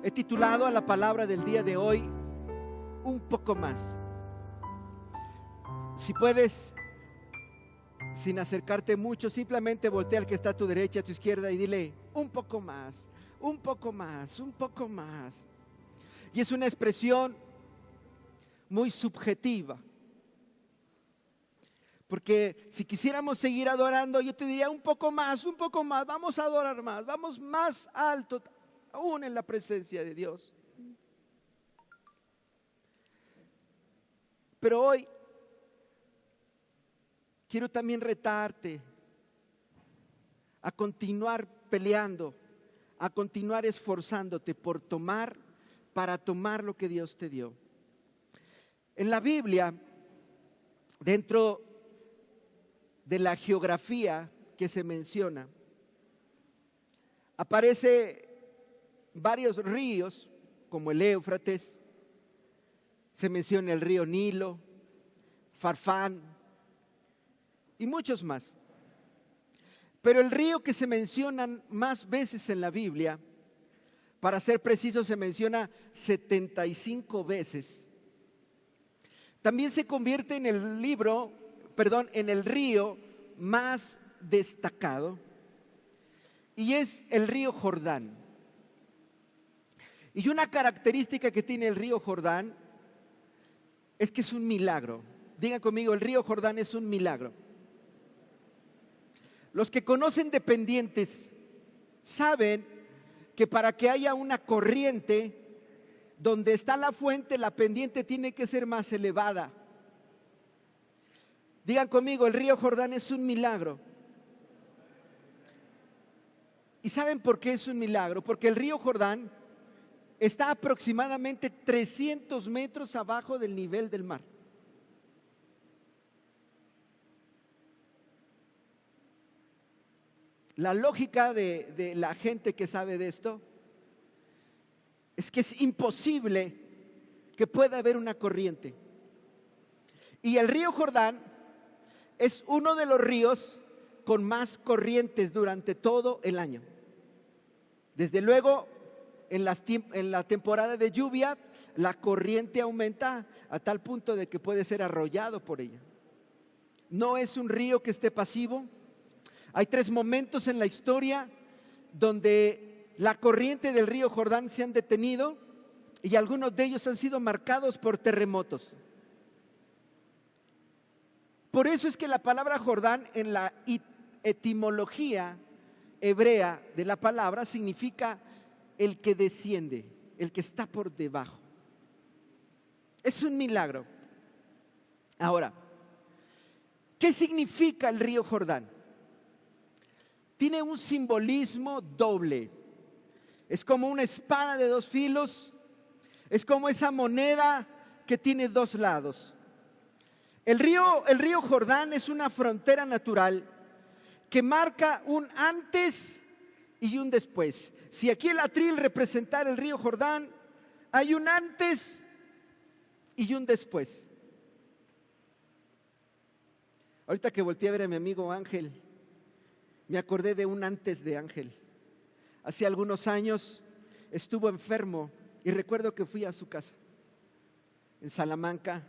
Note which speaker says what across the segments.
Speaker 1: He titulado a la palabra del día de hoy, un poco más. Si puedes, sin acercarte mucho, simplemente voltea al que está a tu derecha, a tu izquierda y dile, un poco más, un poco más, un poco más. Y es una expresión muy subjetiva. Porque si quisiéramos seguir adorando, yo te diría un poco más, vamos a adorar más, vamos más alto, aún en la presencia de Dios. Pero hoy quiero también retarte a continuar peleando, a continuar esforzándote para tomar lo que Dios te dio. En la Biblia, dentro de la geografía que se menciona, aparece varios ríos, como el Éufrates, se menciona el río Nilo, Farfán y muchos más. Pero el río que se menciona más veces en la Biblia, para ser preciso, se menciona 75 veces. También se convierte en el río más destacado, y es el río Jordán. Y una característica que tiene el río Jordán es que es un milagro. Digan conmigo, el río Jordán es un milagro. Los que conocen de pendientes saben que para que haya una corriente, donde está la fuente, la pendiente tiene que ser más elevada. Digan conmigo, el río Jordán es un milagro. ¿Y saben por qué es un milagro? Porque el río Jordán está aproximadamente 300 metros abajo del nivel del mar. La lógica de la gente que sabe de esto es que es imposible que pueda haber una corriente. Y el río Jordán es uno de los ríos con más corrientes durante todo el año. Desde luego, en la temporada de lluvia, la corriente aumenta a tal punto de que puede ser arrollado por ella. No es un río que esté pasivo. Hay 3 momentos en la historia donde la corriente del río Jordán se han detenido, y algunos de ellos han sido marcados por terremotos. Por eso es que la palabra Jordán en la etimología hebrea de la palabra significa el que desciende, el que está por debajo. Es un milagro. Ahora, ¿qué significa el río Jordán? Tiene un simbolismo doble. Es como una espada de 2 filos. Es como esa moneda que tiene 2 lados. El río Jordán es una frontera natural que marca un antes y un después. Si aquí el atril representara el río Jordán, hay un antes y un después. Ahorita que volteé a ver a mi amigo Ángel, me acordé de un antes de Ángel. Hace algunos años estuvo enfermo y recuerdo que fui a su casa en Salamanca,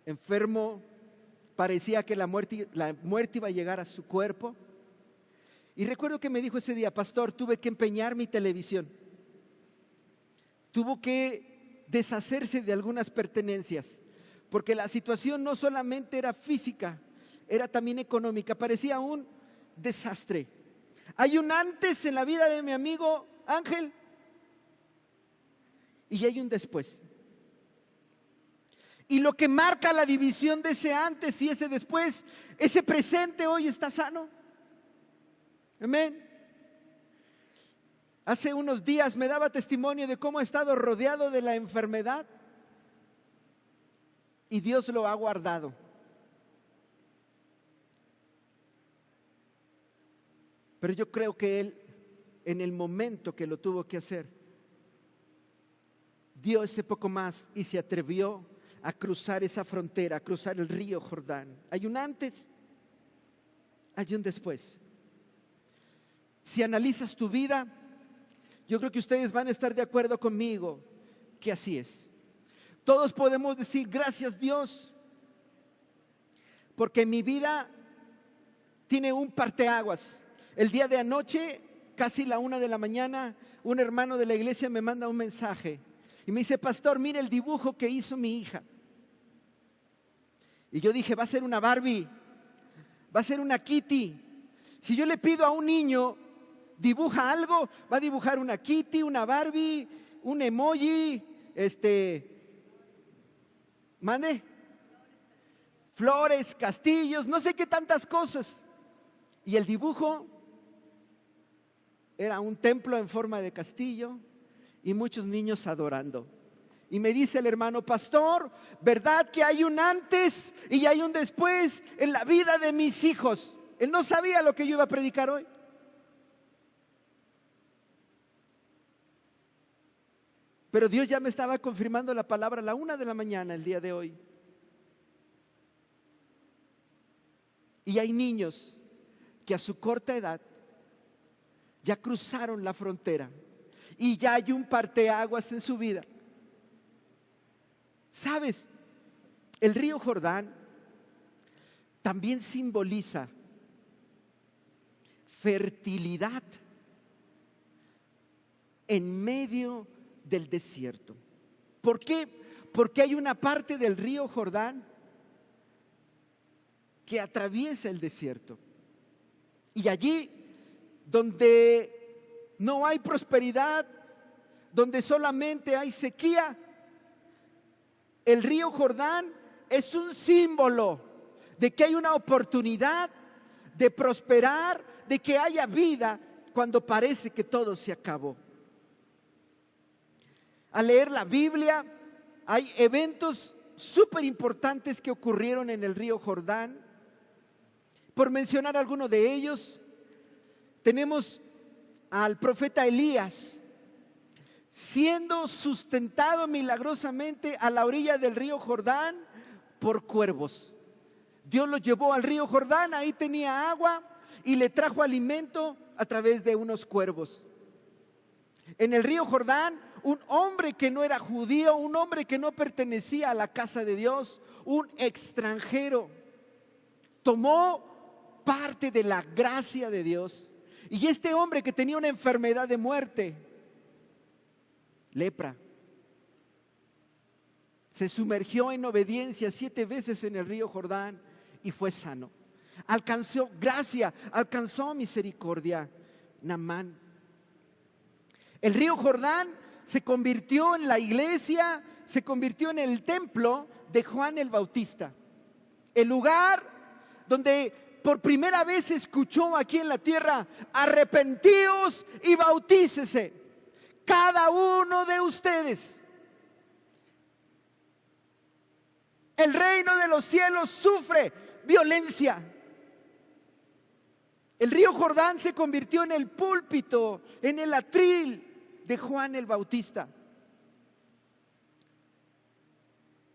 Speaker 1: enfermo, parecía que la muerte iba a llegar a su cuerpo. Y recuerdo que me dijo ese día: pastor, tuve que empeñar mi televisión, tuvo que deshacerse de algunas pertenencias, porque la situación no solamente era física, era también económica, parecía un desastre. Hay un antes en la vida de mi amigo Ángel y hay un después. Y lo que marca la división de ese antes y ese después, ese presente hoy está sano. Amén. Hace unos días me daba testimonio de cómo ha estado rodeado de la enfermedad y Dios lo ha guardado. Pero yo creo que Él, en el momento que lo tuvo que hacer, dio ese poco más y se atrevió a cruzar esa frontera, a cruzar el río Jordán. Hay un antes, hay un después. Si analizas tu vida, yo creo que ustedes van a estar de acuerdo conmigo que así es. Todos podemos decir gracias Dios, porque mi vida tiene un parteaguas. El día de anoche, casi la 1 de la mañana, un hermano de la iglesia me manda un mensaje y me dice: pastor, mire el dibujo que hizo mi hija. Y yo dije: va a ser una Barbie, va a ser una Kitty. Si yo le pido a un niño, dibuja algo, va a dibujar una Kitty, una Barbie, un emoji, mande, flores, castillos, no sé qué tantas cosas. Y el dibujo era un templo en forma de castillo y muchos niños adorando. Y me dice el hermano: pastor, ¿verdad que hay un antes y hay un después en la vida de mis hijos? Él no sabía lo que yo iba a predicar hoy. Pero Dios ya me estaba confirmando la palabra a la 1 de la mañana el día de hoy. Y hay niños que a su corta edad ya cruzaron la frontera y ya hay un parteaguas en su vida. ¿Sabes? El río Jordán también simboliza fertilidad en medio del desierto. ¿Por qué? Porque hay una parte del río Jordán que atraviesa el desierto. Y allí donde no hay prosperidad, donde solamente hay sequía, el río Jordán es un símbolo de que hay una oportunidad de prosperar, de que haya vida cuando parece que todo se acabó. Al leer la Biblia, hay eventos súper importantes que ocurrieron en el río Jordán. Por mencionar alguno de ellos, tenemos al profeta Elías siendo sustentado milagrosamente a la orilla del río Jordán por cuervos. Dios lo llevó al río Jordán, ahí tenía agua y le trajo alimento a través de unos cuervos. En el río Jordán, un hombre que no era judío, un hombre que no pertenecía a la casa de Dios, un extranjero, tomó parte de la gracia de Dios. Y este hombre que tenía una enfermedad de muerte, lepra, se sumergió en obediencia 7 veces en el río Jordán y fue sano. Alcanzó gracia, alcanzó misericordia. Naamán. El río Jordán se convirtió en la iglesia, se convirtió en el templo de Juan el Bautista. El lugar donde por primera vez se escuchó aquí en la tierra: arrepentíos y bautícese cada uno de ustedes. El reino de los cielos sufre violencia. El río Jordán se convirtió en el púlpito, en el atril de Juan el Bautista.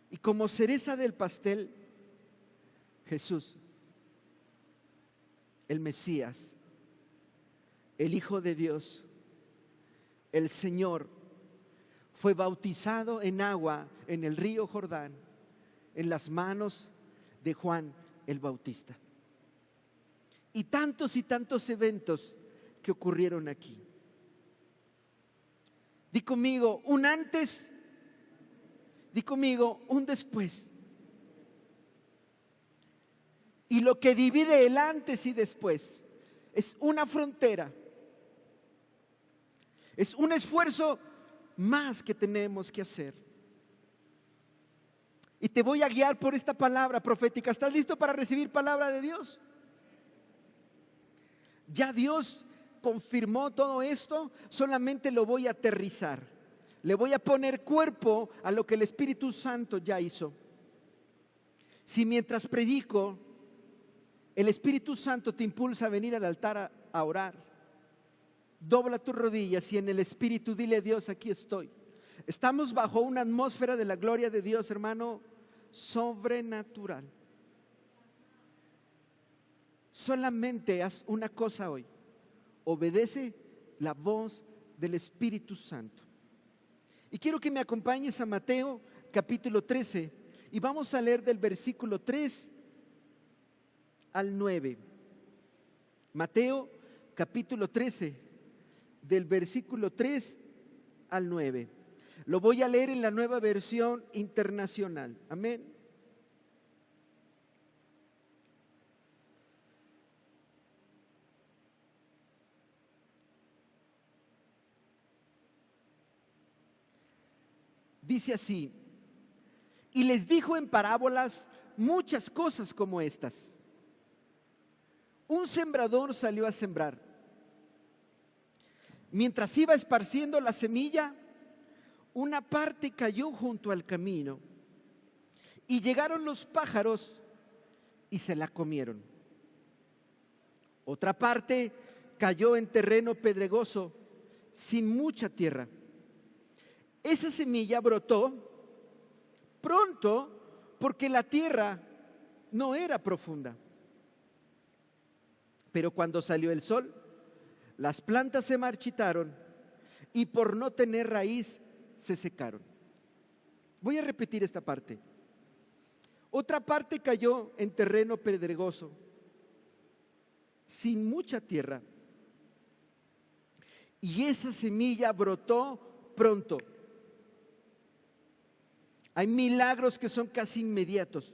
Speaker 1: Y como cereza del pastel, Jesús, el Mesías, el Hijo de Dios, el Señor, fue bautizado en agua en el río Jordán, en las manos de Juan el Bautista. Y tantos eventos que ocurrieron aquí. Di conmigo un antes, di conmigo un después. Y lo que divide el antes y después es una frontera. Es un esfuerzo más que tenemos que hacer. Y te voy a guiar por esta palabra profética. ¿Estás listo para recibir palabra de Dios? Ya Dios confirmó todo esto, solamente lo voy a aterrizar. Le voy a poner cuerpo a lo que el Espíritu Santo ya hizo. Si mientras predico, el Espíritu Santo te impulsa a venir al altar a orar, dobla tus rodillas y en el Espíritu dile a Dios: aquí estoy. Estamos bajo una atmósfera de la gloria de Dios, hermano, sobrenatural. Solamente haz una cosa hoy: obedece la voz del Espíritu Santo. Y quiero que me acompañes a Mateo capítulo 13 y vamos a leer del versículo 3 al 9. Mateo capítulo 13, del versículo 3 al 9. Lo voy a leer en la Nueva Versión Internacional. Amén. Dice así: y les dijo en parábolas muchas cosas como estas. Un sembrador salió a sembrar. Mientras iba esparciendo la semilla, una parte cayó junto al camino y llegaron los pájaros y se la comieron. Otra parte cayó en terreno pedregoso, sin mucha tierra. Esa semilla brotó pronto porque la tierra no era profunda. Pero cuando salió el sol, las plantas se marchitaron y por no tener raíz se secaron. Voy a repetir esta parte. Otra parte cayó en terreno pedregoso, sin mucha tierra, y esa semilla brotó pronto. Hay milagros que son casi inmediatos,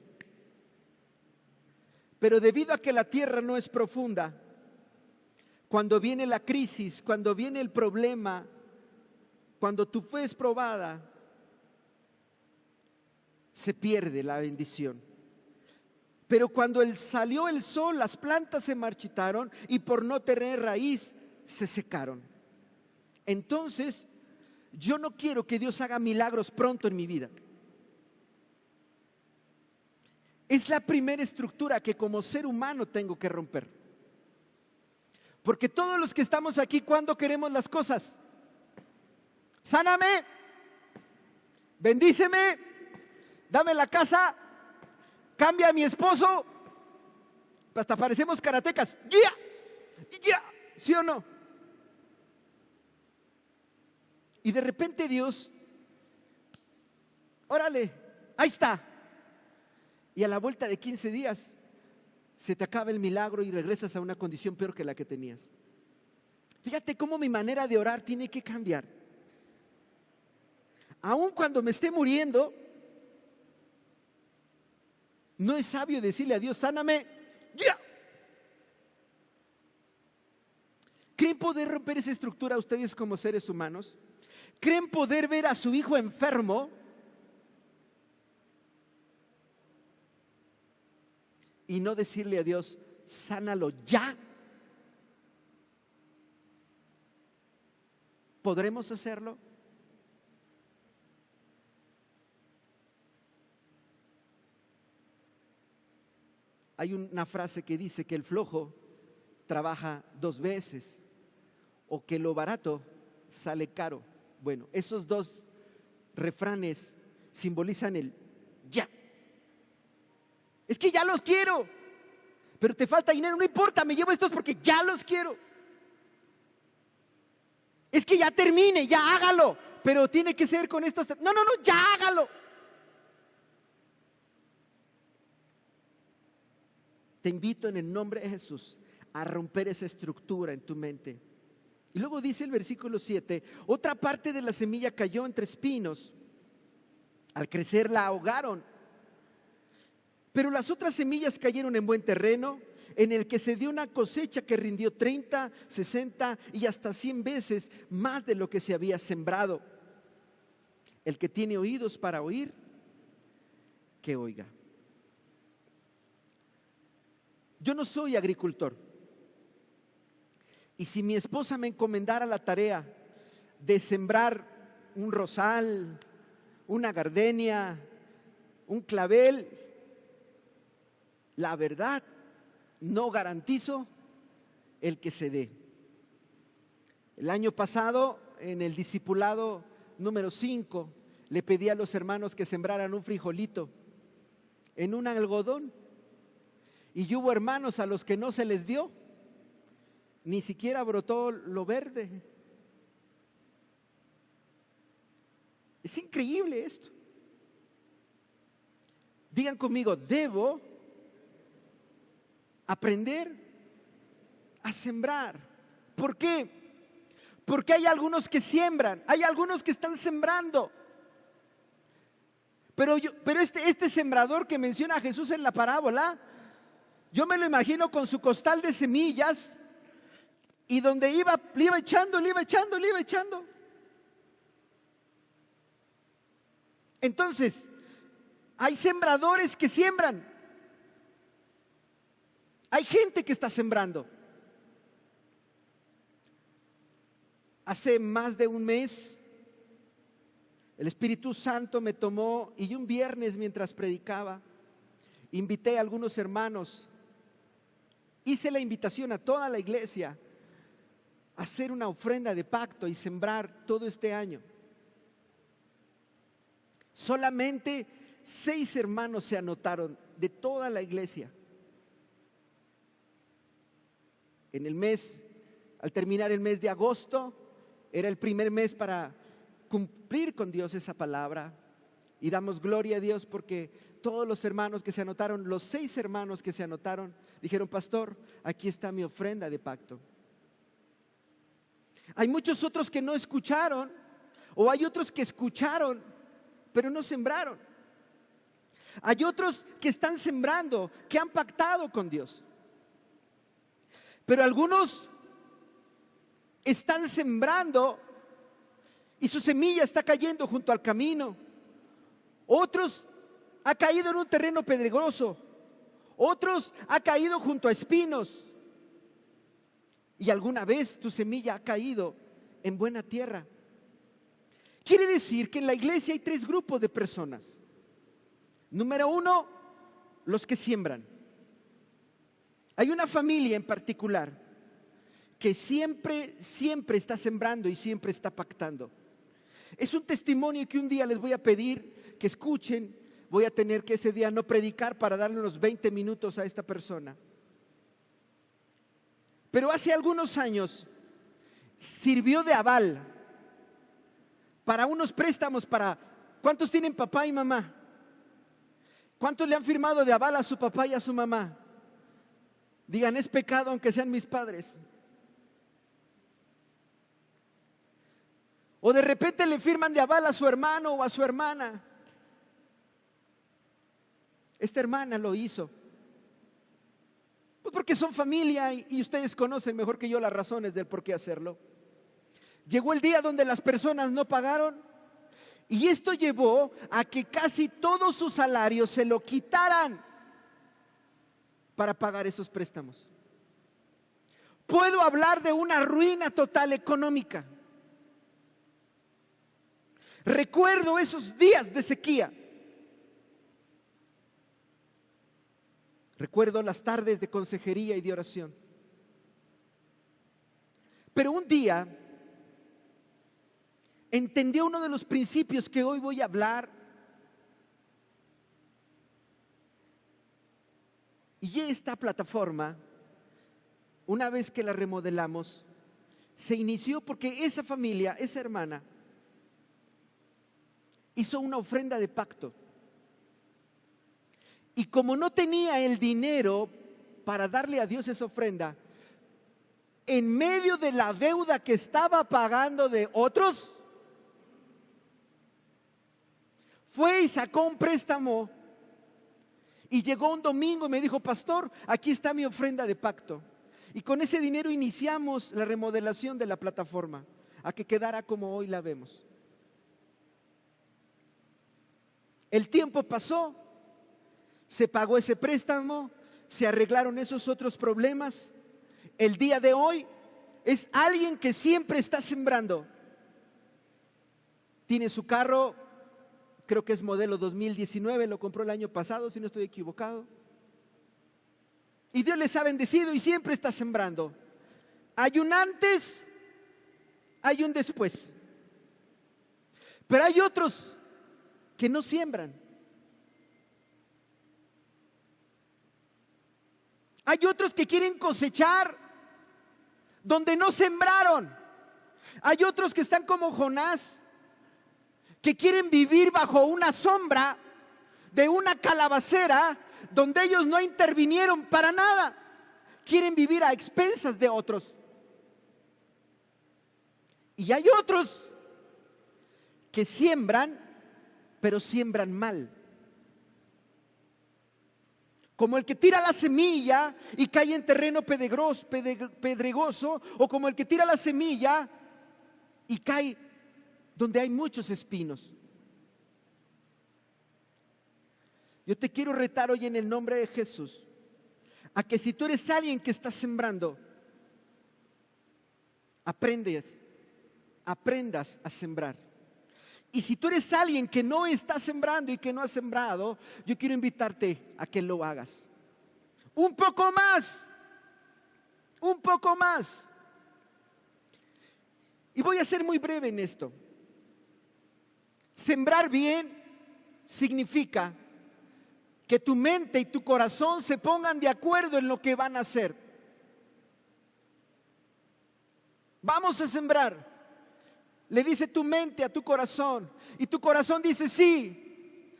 Speaker 1: pero debido a que la tierra no es profunda, cuando viene la crisis, cuando viene el problema, cuando tu fe es probada, se pierde la bendición. Pero cuando salió el sol, las plantas se marchitaron y por no tener raíz se secaron. Entonces, yo no quiero que Dios haga milagros pronto en mi vida. Es la primera estructura que como ser humano tengo que romper. Porque todos los que estamos aquí, ¿cuándo queremos las cosas? Sáname, bendíceme, dame la casa, cambia a mi esposo. Hasta parecemos karatecas. ¡Ya! ¿Sí o no? Y de repente Dios, órale, ahí está. Y a la vuelta de 15 días se te acaba el milagro y regresas a una condición peor que la que tenías. Fíjate cómo mi manera de orar tiene que cambiar. Aun cuando me esté muriendo, no es sabio decirle a Dios, sáname ya. ¿Creen poder romper esa estructura ustedes como seres humanos? ¿Creen poder ver a su hijo enfermo y no decirle a Dios, sánalo ya? ¿Podremos hacerlo? Hay una frase que dice que el flojo trabaja 2 veces o que lo barato sale caro. Bueno, esos 2 refranes simbolizan el ya. Es que ya los quiero, pero te falta dinero, no importa, me llevo estos porque ya los quiero. Es que ya termine, ya hágalo, pero tiene que ser con estos. No, ya hágalo. Te invito en el nombre de Jesús a romper esa estructura en tu mente. Y luego dice el versículo 7, otra parte de la semilla cayó entre espinos. Al crecer la ahogaron. Pero las otras semillas cayeron en buen terreno, en el que se dio una cosecha que rindió 30, 60 y hasta 100 veces más de lo que se había sembrado. El que tiene oídos para oír, que oiga. Yo no soy agricultor. Y si mi esposa me encomendara la tarea de sembrar un rosal, una gardenia, un clavel, la verdad, no garantizo el que se dé. El año pasado, en el discipulado número 5, le pedí a los hermanos que sembraran un frijolito en un algodón. Y hubo hermanos a los que no se les dio, ni siquiera brotó lo verde. Es increíble esto. Digan conmigo, debo aprender a sembrar. ¿Por qué? Porque hay algunos que siembran, hay algunos que están sembrando. Pero este sembrador que menciona a Jesús en la parábola, yo me lo imagino con su costal de semillas y donde iba, le iba echando. Entonces, hay sembradores que siembran. Hay gente que está sembrando. Hace más de un mes, el Espíritu Santo me tomó y un viernes mientras predicaba, invité a algunos hermanos, hice la invitación a toda la iglesia a hacer una ofrenda de pacto y sembrar todo este año. Solamente 6 hermanos se anotaron de toda la iglesia. En el mes, al terminar el mes de agosto, era el primer mes para cumplir con Dios esa palabra. Y damos gloria a Dios porque todos los hermanos que se anotaron, los 6 hermanos que se anotaron, dijeron: pastor, aquí está mi ofrenda de pacto. Hay muchos otros que no escucharon, o hay otros que escucharon, pero no sembraron. Hay otros que están sembrando, que han pactado con Dios. Pero algunos están sembrando y su semilla está cayendo junto al camino. Otros ha caído en un terreno pedregoso. Otros ha caído junto a espinos. Y alguna vez tu semilla ha caído en buena tierra. Quiere decir que en la iglesia hay 3 grupos de personas. Número 1, los que siembran. Hay una familia en particular que siempre está sembrando y siempre está pactando. Es un testimonio que un día les voy a pedir que escuchen. Voy a tener que ese día no predicar para darle unos 20 minutos a esta persona. Pero hace algunos años sirvió de aval para unos préstamos para... ¿Cuántos tienen papá y mamá? ¿Cuántos le han firmado de aval a su papá y a su mamá? Digan: es pecado aunque sean mis padres. O de repente le firman de aval a su hermano o a su hermana. Esta hermana lo hizo. Pues porque son familia y ustedes conocen mejor que yo las razones del por qué hacerlo. Llegó el día donde las personas no pagaron y esto llevó a que casi todo su salario se lo quitaran para pagar esos préstamos. Puedo hablar de una ruina total económica. Recuerdo esos días de sequía. Recuerdo las tardes de consejería y de oración. Pero un día entendió uno de los principios que hoy voy a hablar. Y esta plataforma, una vez que la remodelamos, se inició porque esa familia, esa hermana, hizo una ofrenda de pacto. Y como no tenía el dinero para darle a Dios esa ofrenda, en medio de la deuda que estaba pagando de otros, fue y sacó un préstamo. Y llegó un domingo y me dijo: pastor, aquí está mi ofrenda de pacto. Y con ese dinero iniciamos la remodelación de la plataforma a que quedara como hoy la vemos. El tiempo pasó, se pagó ese préstamo, se arreglaron esos otros problemas. El día de hoy es alguien que siempre está sembrando. Tiene su carro, creo que es modelo 2019, lo compró el año pasado, si no estoy equivocado. Y Dios les ha bendecido y siempre está sembrando. Hay un antes, hay un después. Pero hay otros que no siembran. Hay otros que quieren cosechar donde no sembraron. Hay otros que están como Jonás, que quieren vivir bajo una sombra de una calabacera donde ellos no intervinieron para nada. Quieren vivir a expensas de otros. Y hay otros que siembran, pero siembran mal. Como el que tira la semilla y cae en terreno pedregoso, o como el que tira la semilla y cae donde hay muchos espinos. Yo te quiero retar hoy en el nombre de Jesús a que si tú eres alguien que está sembrando, aprendas a sembrar. Y si tú eres alguien que no está sembrando y que no ha sembrado, yo quiero invitarte a que lo hagas. Un poco más. Un poco más. Y voy a ser muy breve en esto. Sembrar bien significa que tu mente y tu corazón se pongan de acuerdo en lo que van a hacer. Vamos a sembrar. Le dice tu mente a tu corazón y tu corazón dice sí.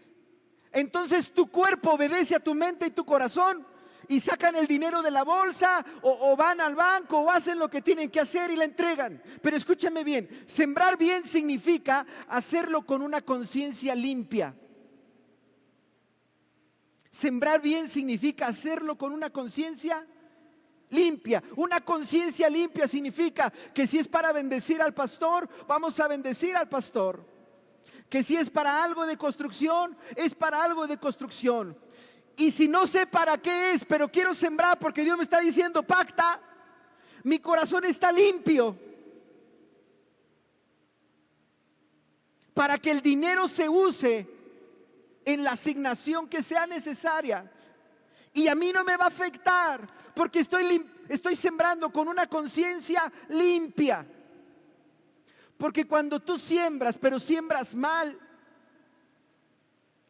Speaker 1: Entonces tu cuerpo obedece a tu mente y tu corazón y sacan el dinero de la bolsa o van al banco o hacen lo que tienen que hacer y la entregan. Pero escúchame bien, sembrar bien significa hacerlo con una conciencia limpia. Sembrar bien significa hacerlo con una conciencia limpia. Una conciencia limpia significa que si es para bendecir al pastor, vamos a bendecir al pastor. Que si es para algo de construcción, es para algo de construcción. Y si no sé para qué es, pero quiero sembrar porque Dios me está diciendo pacta, mi corazón está limpio para que el dinero se use en la asignación que sea necesaria. Y a mí no me va a afectar porque estoy sembrando con una conciencia limpia. Porque cuando tú siembras, pero siembras mal,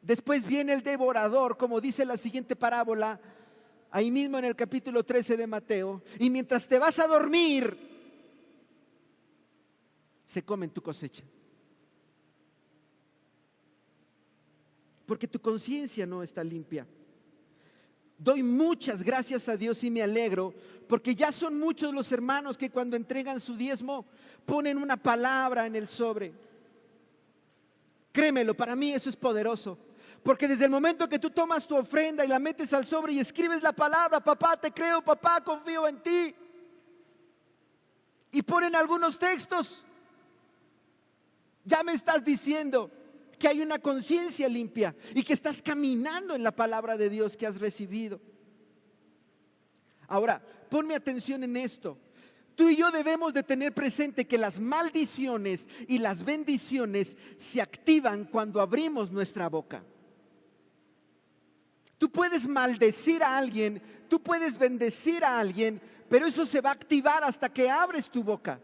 Speaker 1: después viene el devorador, como dice la siguiente parábola, ahí mismo en el capítulo 13 de Mateo. Y mientras te vas a dormir, se comen tu cosecha. Porque tu conciencia no está limpia. Doy muchas gracias a Dios y me alegro porque ya son muchos los hermanos que cuando entregan su diezmo ponen una palabra en el sobre. Créemelo, para mí eso es poderoso. Porque desde el momento que tú tomas tu ofrenda y la metes al sobre y escribes la palabra, papá te creo, papá confío en ti, y ponen algunos textos, ya me estás diciendo que hay una conciencia limpia y que estás caminando en la palabra de Dios que has recibido. Ahora, ponme atención en esto. Tú y yo debemos de tener presente que las maldiciones y las bendiciones se activan cuando abrimos nuestra boca. Tú puedes maldecir a alguien, tú puedes bendecir a alguien, pero eso se va a activar hasta que abres tu boca.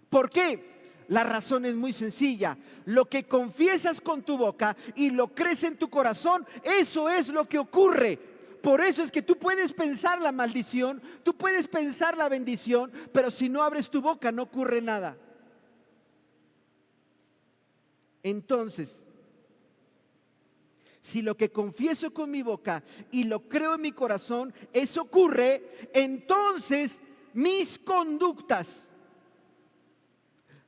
Speaker 1: ¿Por qué? La razón es muy sencilla. Lo que confiesas con tu boca y lo crees en tu corazón, eso es lo que ocurre. Por eso es que tú puedes pensar la maldición, tú puedes pensar la bendición, pero si no abres tu boca no ocurre nada. Entonces, si lo que confieso con mi boca y lo creo en mi corazón, eso ocurre, entonces mis conductas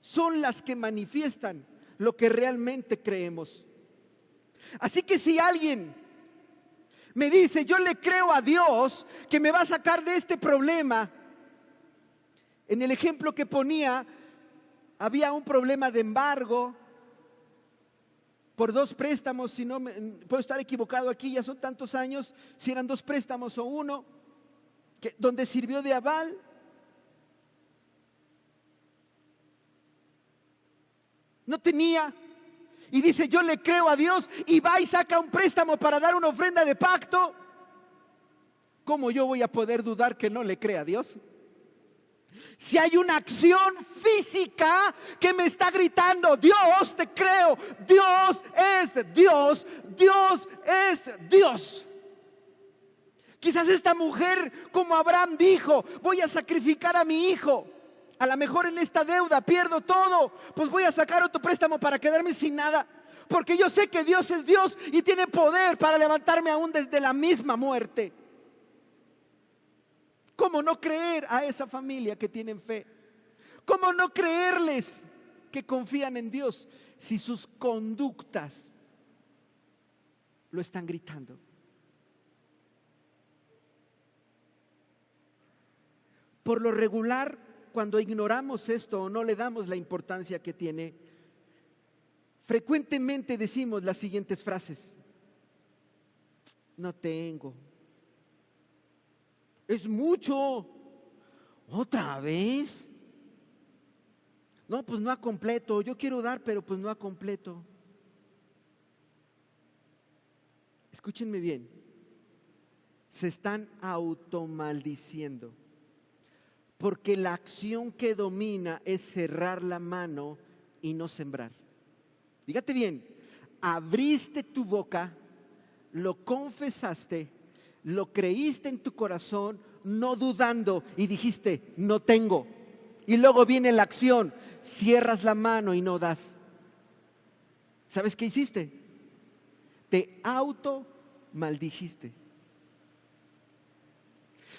Speaker 1: son las que manifiestan lo que realmente creemos. Así que si alguien me dice, yo le creo a Dios que me va a sacar de este problema, en el ejemplo que ponía, había un problema de embargo por 2 préstamos, si no puedo estar equivocado aquí, ya son tantos años, si eran 2 préstamos o 1, donde sirvió de aval. No tenía, y dice yo le creo a Dios, y va y saca un préstamo para dar una ofrenda de pacto. ¿Cómo yo voy a poder dudar que no le crea a Dios? Si hay una acción física que me está gritando, Dios te creo, Dios es Dios, Dios es Dios. Quizás esta mujer, como Abraham dijo, voy a sacrificar a mi hijo. A lo mejor en esta deuda pierdo todo, pues voy a sacar otro préstamo para quedarme sin nada. Porque yo sé que Dios es Dios y tiene poder para levantarme aún desde la misma muerte. ¿Cómo no creer a esa familia que tienen fe? ¿Cómo no creerles que confían en Dios si sus conductas lo están gritando? Por lo regular, cuando ignoramos esto o no le damos la importancia que tiene, frecuentemente decimos las siguientes frases: no tengo, es mucho, otra vez, no, pues no a completo, yo quiero dar, pero pues no a completo. Escúchenme bien, se están automaldiciendo, porque la acción que domina es cerrar la mano y no sembrar. Dígate bien, abriste tu boca, lo confesaste, lo creíste en tu corazón, no dudando, y dijiste, no tengo. Y luego viene la acción, cierras la mano y no das. ¿Sabes qué hiciste? Te automaldijiste.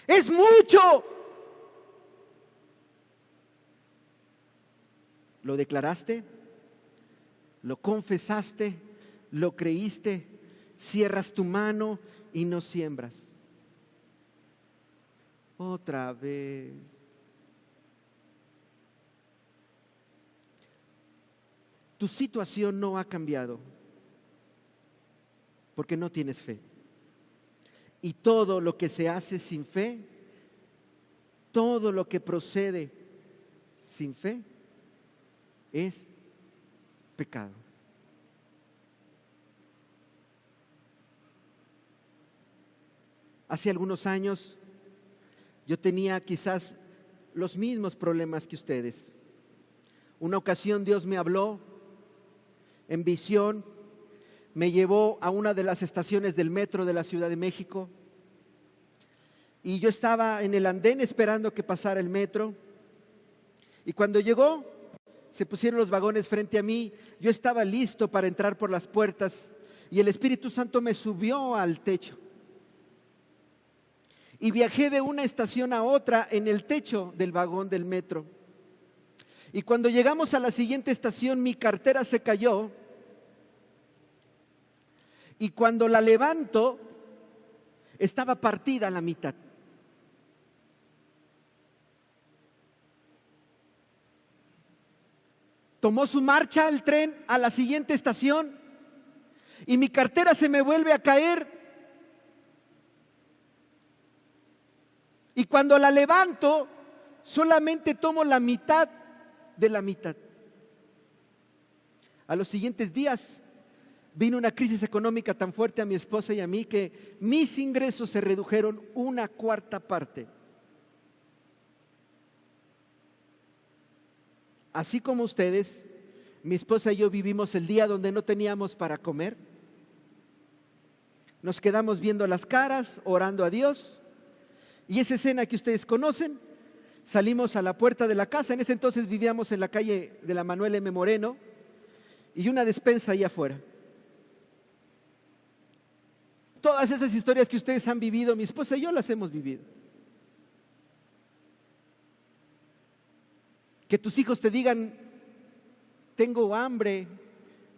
Speaker 1: ¡Es mucho! Lo declaraste, lo confesaste, lo creíste, cierras tu mano y no siembras. Otra vez. Tu situación no ha cambiado porque no tienes fe. Y todo lo que se hace sin fe, todo lo que procede sin fe, es pecado. Hace algunos años yo tenía quizás los mismos problemas que ustedes. Una ocasión Dios me habló en visión, me llevó a una de las estaciones del metro de la Ciudad de México y yo estaba en el andén esperando que pasara el metro, y cuando llegó se pusieron los vagones frente a mí, yo estaba listo para entrar por las puertas y el Espíritu Santo me subió al techo. Y viajé de una estación a otra en el techo del vagón del metro. Y cuando llegamos a la siguiente estación, mi cartera se cayó. Y cuando la levanto, estaba partida a la mitad. Tomó su marcha el tren a la siguiente estación y mi cartera se me vuelve a caer. Y cuando la levanto, solamente tomo la mitad de la mitad. A los siguientes días vino una crisis económica tan fuerte a mi esposa y a mí que mis ingresos se redujeron 1/4 parte. Así como ustedes, mi esposa y yo vivimos el día donde no teníamos para comer. Nos quedamos viendo las caras, orando a Dios. Y esa escena que ustedes conocen, salimos a la puerta de la casa. En ese entonces vivíamos en la calle de la Manuel M. Moreno y una despensa ahí afuera. Todas esas historias que ustedes han vivido, mi esposa y yo las hemos vivido. Que tus hijos te digan, tengo hambre,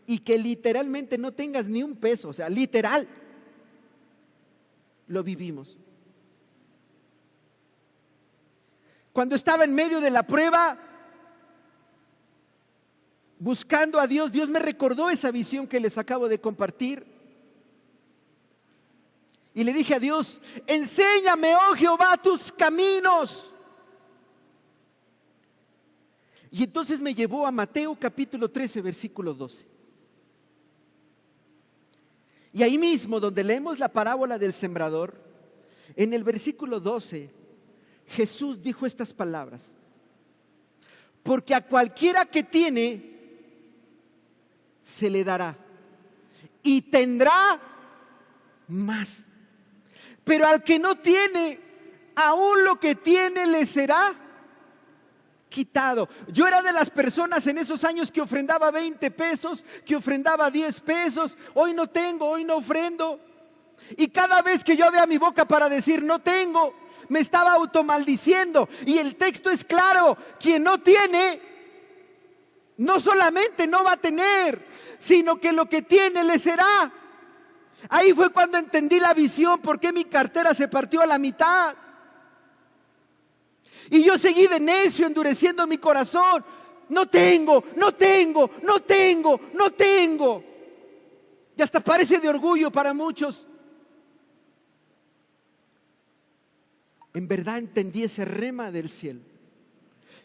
Speaker 1: y que literalmente no tengas ni un peso, o sea, literal, lo vivimos. Cuando estaba en medio de la prueba, buscando a Dios, Dios me recordó esa visión que les acabo de compartir. Y le dije a Dios, enséñame, oh Jehová, tus caminos. Y entonces me llevó a Mateo capítulo 13, versículo 12. Y ahí mismo, donde leemos la parábola del sembrador, en el versículo 12, Jesús dijo estas palabras: porque a cualquiera que tiene, se le dará, y tendrá más. Pero al que no tiene, aún lo que tiene le será quitado. Yo era de las personas en esos años que ofrendaba 20 pesos, que ofrendaba 10 pesos. Hoy no tengo, hoy no ofrendo. Y cada vez que yo abría mi boca para decir no tengo, me estaba automaldiciendo. Y el texto es claro: quien no tiene, no solamente no va a tener, sino que lo que tiene le será. Ahí fue cuando entendí la visión, por qué mi cartera se partió a la mitad. Y yo seguí de necio, endureciendo mi corazón. No tengo, no tengo, no tengo, no tengo. Y hasta parece de orgullo para muchos. En verdad entendí ese rema del cielo,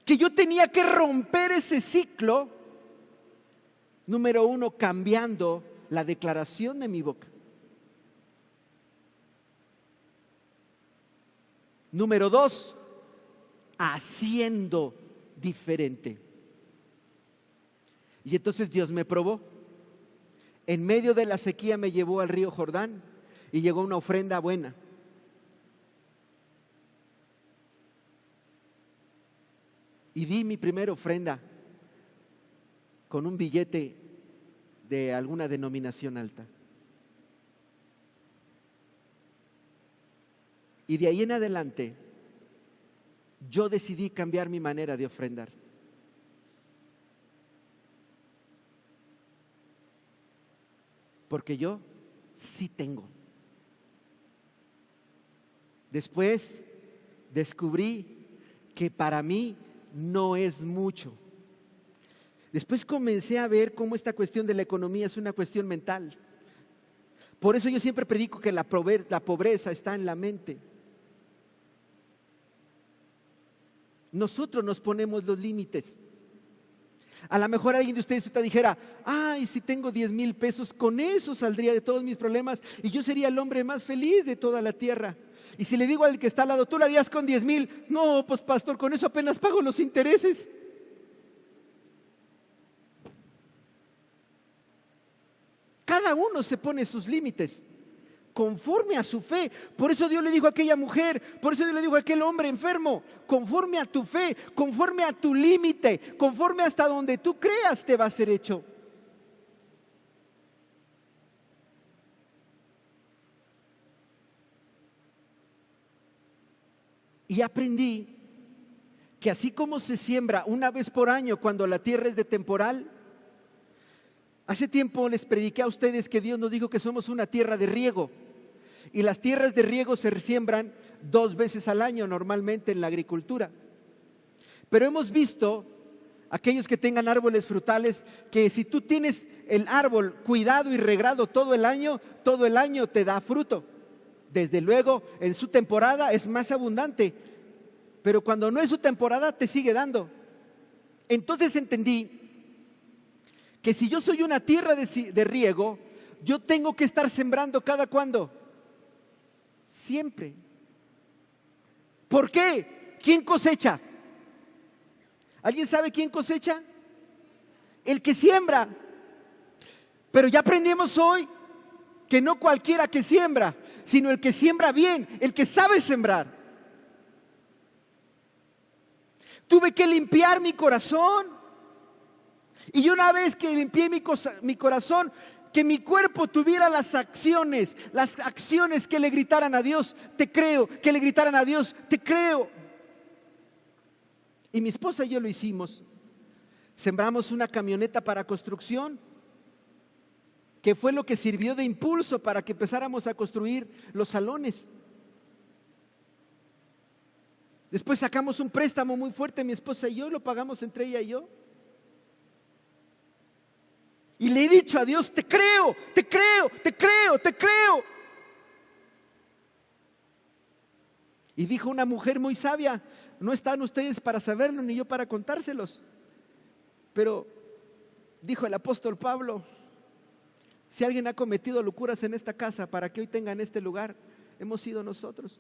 Speaker 1: que yo tenía que romper ese ciclo. Número 1, cambiando la declaración de mi boca. Número 2, haciendo diferente. Y entonces Dios me probó. En medio de la sequía me llevó al río Jordán y llegó una ofrenda buena. Y di mi primera ofrenda con un billete de alguna denominación alta. Y de ahí en adelante yo decidí cambiar mi manera de ofrendar. Porque yo sí tengo. Después descubrí que para mí no es mucho. Después comencé a ver cómo esta cuestión de la economía es una cuestión mental. Por eso yo siempre predico que la pobreza está en la mente. Nosotros nos ponemos los límites. A lo mejor alguien de ustedes dijera: ay, si tengo 10,000 pesos, con eso saldría de todos mis problemas y yo sería el hombre más feliz de toda la tierra. Y si le digo al que está al lado: ¿tú lo harías con 10,000? No, pues pastor, con eso apenas pago los intereses. Cada uno se pone sus límites conforme a su fe. Por eso Dios le dijo a aquella mujer, por eso Dios le dijo a aquel hombre enfermo: conforme a tu fe, conforme a tu límite, conforme hasta donde tú creas te va a ser hecho. Y aprendí que así como se siembra una vez por año cuando la tierra es de temporal, hace tiempo les prediqué a ustedes que Dios nos dijo que somos una tierra de riego. Y las tierras de riego se siembran 2 veces al año normalmente en la agricultura. Pero hemos visto, aquellos que tengan árboles frutales, que si tú tienes el árbol cuidado y regado todo el año te da fruto. Desde luego, en su temporada es más abundante, pero cuando no es su temporada te sigue dando. Entonces entendí que si yo soy una tierra de riego, yo tengo que estar sembrando cada cuándo. Siempre. ¿Por qué? ¿Quién cosecha? ¿Alguien sabe quién cosecha? El que siembra. Pero ya aprendimos hoy que no cualquiera que siembra, sino el que siembra bien, el que sabe sembrar. Tuve que limpiar mi corazón. Y una vez que limpié mi corazón, que mi cuerpo tuviera las acciones que le gritaran a Dios: te creo, que le gritaran a Dios: te creo. Y mi esposa y yo lo hicimos. Sembramos una camioneta para construcción, que fue lo que sirvió de impulso para que empezáramos a construir los salones. Después sacamos un préstamo muy fuerte, mi esposa y yo, lo pagamos entre ella y yo. Y le he dicho a Dios: te creo, te creo, te creo, te creo. Y dijo una mujer muy sabia: no están ustedes para saberlo ni yo para contárselos. Pero dijo el apóstol Pablo: si alguien ha cometido locuras en esta casa para que hoy tengan este lugar, hemos sido nosotros.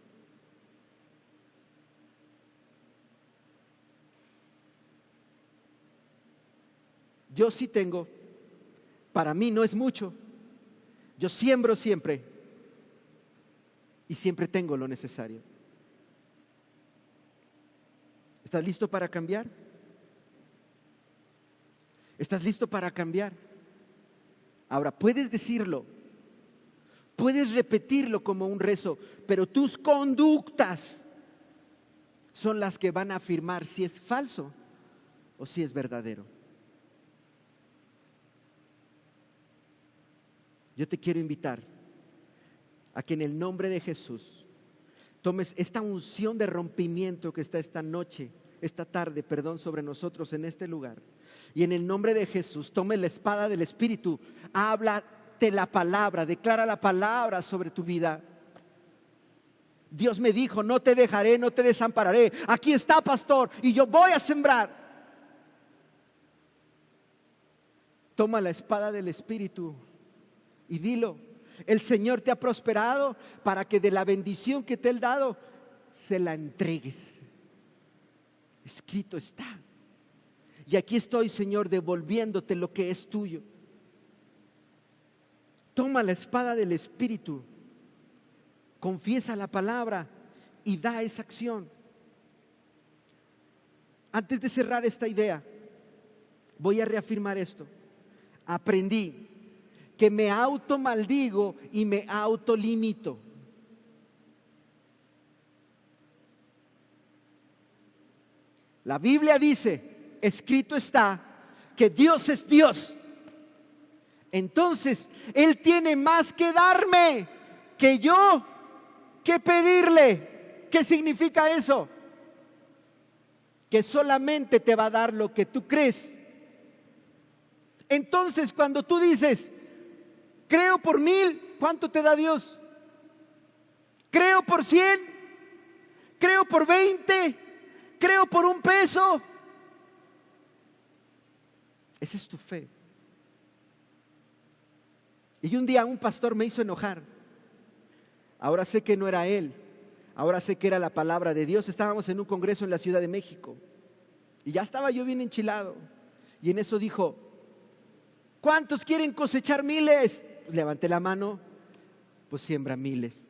Speaker 1: Yo sí tengo. Para mí no es mucho. Yo siembro siempre y siempre tengo lo necesario. ¿Estás listo para cambiar? ¿Estás listo para cambiar? Ahora, puedes decirlo, puedes repetirlo como un rezo, pero tus conductas son las que van a afirmar si es falso o si es verdadero. Yo te quiero invitar a que en el nombre de Jesús tomes esta unción de rompimiento que está esta tarde, sobre nosotros en este lugar. Y en el nombre de Jesús, tome la espada del Espíritu, háblate la palabra, declara la palabra sobre tu vida. Dios me dijo, no te dejaré, no te desampararé. Aquí está, pastor, y yo voy a sembrar. Toma la espada del Espíritu y dilo: el Señor te ha prosperado para que de la bendición que te he dado se la entregues. Escrito está. Y aquí estoy, Señor, devolviéndote lo que es tuyo. Toma la espada del Espíritu, confiesa la palabra y da esa acción. Antes de cerrar esta idea, voy a reafirmar esto. Aprendí que me automaldigo y me autolimito. La Biblia dice, escrito está, que Dios es Dios. Entonces, Él tiene más que darme que yo que pedirle. ¿Qué significa eso? Que solamente te va a dar lo que tú crees. Entonces, cuando tú dices, creo por 1000, ¿cuánto te da Dios? Creo por 100, creo por 20, creo por $1. Esa es tu fe. Y un día un pastor me hizo enojar. Ahora sé que no era él, ahora sé que era la palabra de Dios. Estábamos en un congreso en la Ciudad de México y ya estaba yo bien enchilado. Y en eso dijo, ¿cuántos quieren cosechar miles? Pues levanté la mano, pues siembra miles.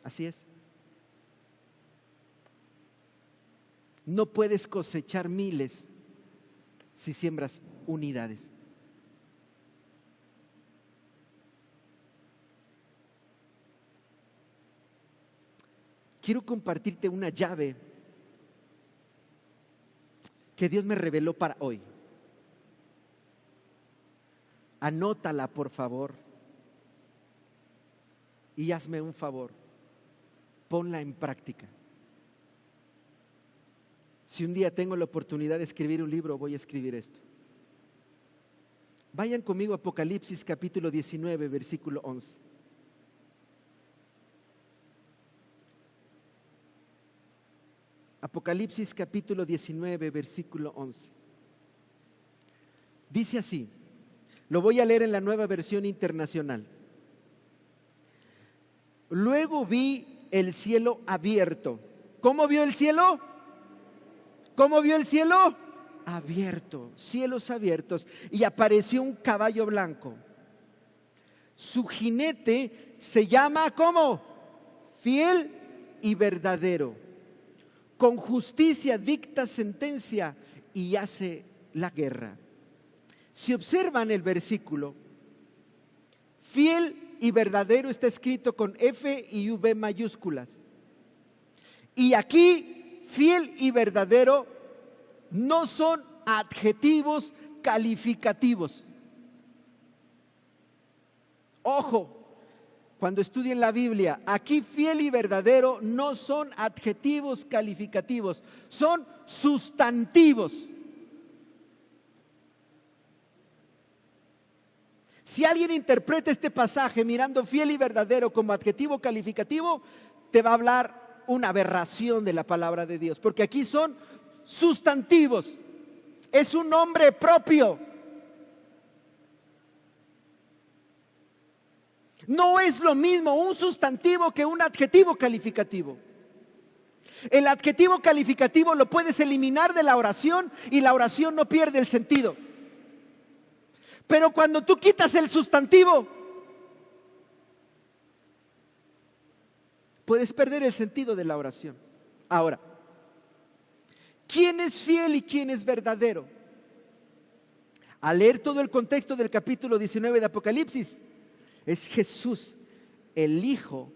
Speaker 1: Así es. No puedes cosechar miles si siembras unidades. Quiero compartirte una llave que Dios me reveló para hoy. Anótala, por favor, y hazme un favor, ponla en práctica. Si un día tengo la oportunidad de escribir un libro, voy a escribir esto. Vayan conmigo a Apocalipsis capítulo 19, versículo 11. Apocalipsis capítulo 19, versículo 11. Dice así, lo voy a leer en la Nueva Versión Internacional. Luego vi el cielo abierto. ¿Cómo vio el cielo? ¿Cómo vio el cielo? Abierto, cielos abiertos. Y apareció un caballo blanco. Su jinete se llama ¿cómo? Fiel y verdadero. Con justicia dicta sentencia y hace la guerra. Si observan el versículo, fiel y verdadero está escrito con F y V mayúsculas. Y aquí, fiel y verdadero no son adjetivos calificativos. Ojo, cuando estudien la Biblia, aquí fiel y verdadero no son adjetivos calificativos, son sustantivos. Si alguien interpreta este pasaje mirando fiel y verdadero como adjetivo calificativo, te va a hablar una aberración de la palabra de Dios, porque aquí son sustantivos, es un nombre propio. No es lo mismo un sustantivo que un adjetivo calificativo. El adjetivo calificativo lo puedes eliminar de la oración y la oración no pierde el sentido. Pero cuando tú quitas el sustantivo, puedes perder el sentido de la oración. Ahora, ¿Quién es fiel y quién es verdadero? Al leer todo el contexto del capítulo 19 de Apocalipsis, es Jesús, el Hijo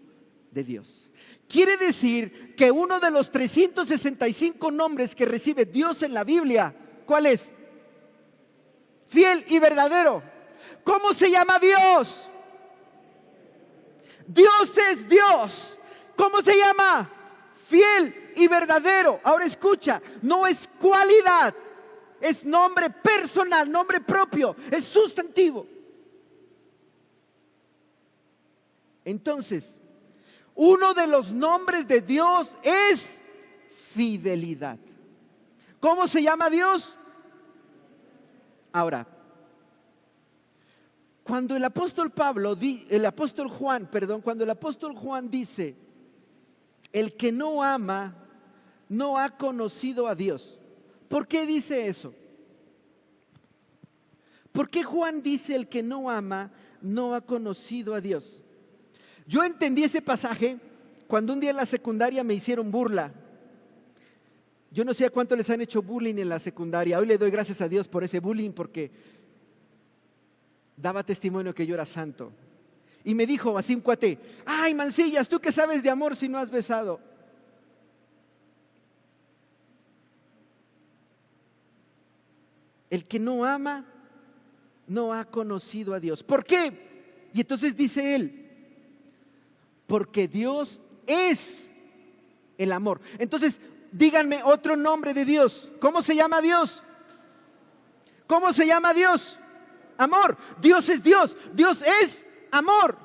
Speaker 1: de Dios. Quiere decir que uno de los 365 nombres que recibe Dios en la Biblia, ¿cuál es? Fiel y verdadero. ¿Cómo se llama Dios? Dios es Dios. ¿Cómo se llama? Fiel y verdadero. Ahora escucha, no es cualidad, es nombre personal, nombre propio, es sustantivo. Entonces, uno de los nombres de Dios es fidelidad. ¿Cómo se llama Dios? Ahora, cuando el apóstol Juan dice, el que no ama, no ha conocido a Dios. ¿Por qué dice eso? ¿Por qué Juan dice el que no ama, no ha conocido a Dios? Yo entendí ese pasaje cuando un día en la secundaria me hicieron burla. Yo no sé a cuánto les han hecho bullying en la secundaria. Hoy le doy gracias a Dios por ese bullying porque daba testimonio que yo era santo. Y me dijo así un cuate: ay, Mancillas, ¿tú qué sabes de amor si no has besado? El que no ama, no ha conocido a Dios. ¿Por qué? Y entonces dice él, porque Dios es el amor. Entonces, díganme otro nombre de Dios. ¿Cómo se llama Dios? ¿Cómo se llama Dios? Amor. Dios es Dios. Dios es amor.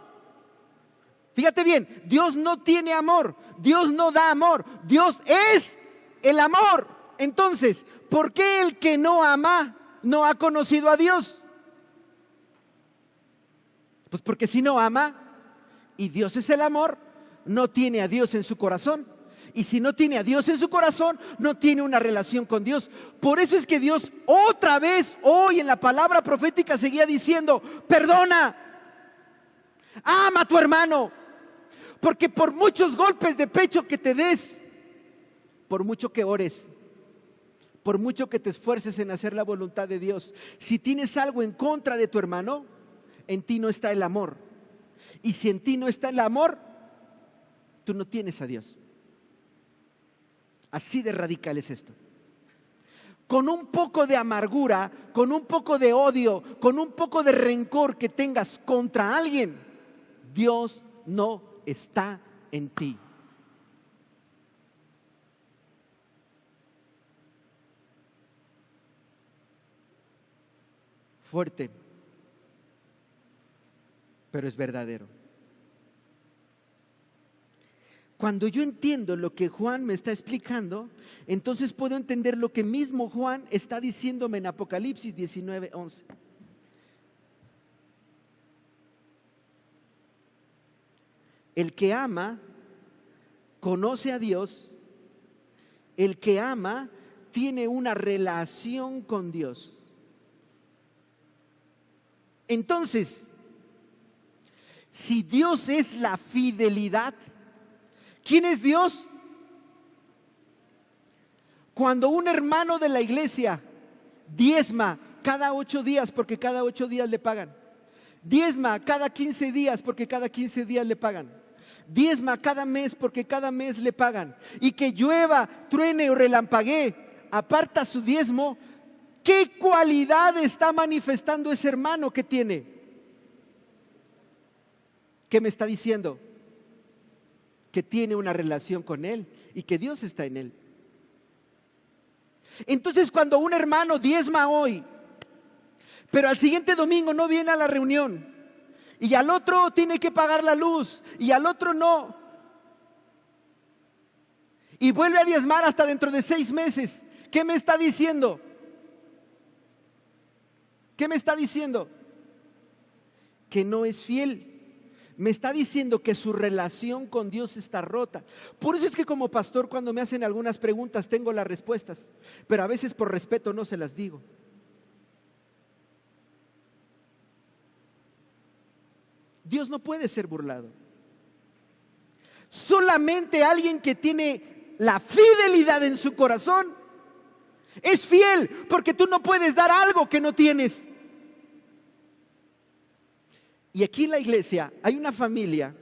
Speaker 1: Fíjate bien, Dios no tiene amor. Dios no da amor. Dios es el amor. Entonces, ¿por qué el que no ama no ha conocido a Dios? Pues porque si no ama y Dios es el amor, no tiene a Dios en su corazón. Y si no tiene a Dios en su corazón, no tiene una relación con Dios. Por eso es que Dios otra vez hoy en la palabra profética seguía diciendo: perdona, ama a tu hermano, porque por muchos golpes de pecho que te des, por mucho que ores, por mucho que te esfuerces en hacer la voluntad de Dios, si tienes algo en contra de tu hermano, en ti no está el amor. Y si en ti no está el amor, tú no tienes a Dios. Así de radical es esto. Con un poco de amargura, con un poco de odio, con un poco de rencor que tengas contra alguien, Dios no está en ti. Fuerte, pero es verdadero. Cuando yo entiendo lo que Juan me está explicando, entonces puedo entender lo que mismo Juan está diciéndome en Apocalipsis 19:11. El que ama conoce a Dios. El que ama tiene una relación con Dios. Entonces, si Dios es la fidelidad, ¿quién es Dios? Cuando un hermano de la iglesia diezma cada 8 días porque cada 8 días le pagan, diezma cada 15 días porque cada 15 días le pagan, diezma cada mes porque cada mes le pagan, y que llueva, truene o relampaguee, aparta su diezmo, ¿qué cualidad está manifestando ese hermano que tiene? ¿Qué me está diciendo? Que tiene una relación con Él y que Dios está en él. Entonces, cuando un hermano diezma hoy, pero al siguiente domingo no viene a la reunión, y al otro tiene que pagar la luz, y al otro no, y vuelve a diezmar hasta dentro de 6 meses, ¿qué me está diciendo? ¿Qué me está diciendo? Que no es fiel. Me está diciendo que su relación con Dios está rota. Por eso es que como pastor, cuando me hacen algunas preguntas, tengo las respuestas, pero a veces por respeto no se las digo. Dios no puede ser burlado. Solamente alguien que tiene la fidelidad en su corazón Es fiel porque tú no puedes dar algo que no tienes. Y aquí en la iglesia hay una familia.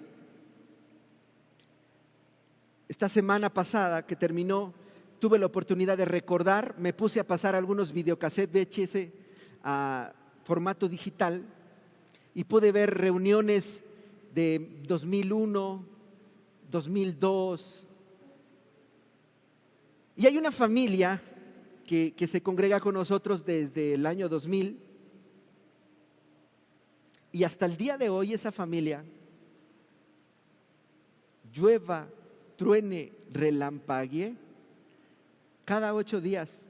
Speaker 1: Esta semana pasada que terminó, tuve la oportunidad de recordar, me puse a pasar algunos videocassettes VHS a formato digital y pude ver reuniones de 2001, 2002. Y hay una familia que se congrega con nosotros desde el año 2000 y hasta el día de hoy esa familia, llueva, truene, relampaguee, cada 8 días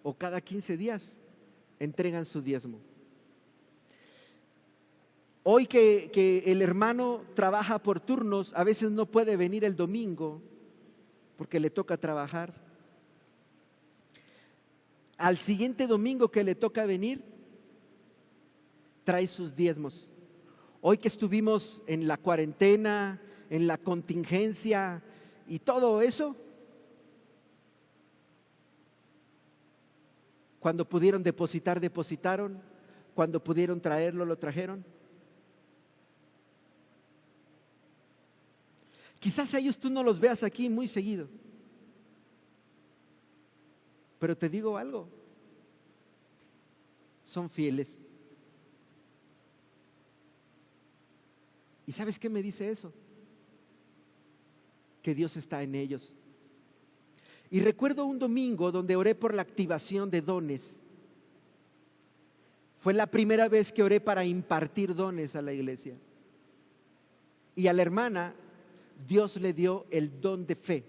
Speaker 1: o cada 15 días entregan su diezmo. Hoy que el hermano trabaja por turnos, a veces no puede venir el domingo porque le toca trabajar. Al siguiente domingo que le toca venir, trae sus diezmos. Hoy que estuvimos en la cuarentena, en la contingencia y todo eso, cuando pudieron depositar, depositaron. Cuando pudieron traerlo, lo trajeron. Quizás a ellos tú no los veas aquí muy seguido, pero te digo algo, son fieles. ¿Y sabes qué me dice eso? Que Dios está en ellos. Y recuerdo un domingo donde oré por la activación de dones. Fue la primera vez que oré para impartir dones a la iglesia. Y a la hermana Dios le dio el don de fe.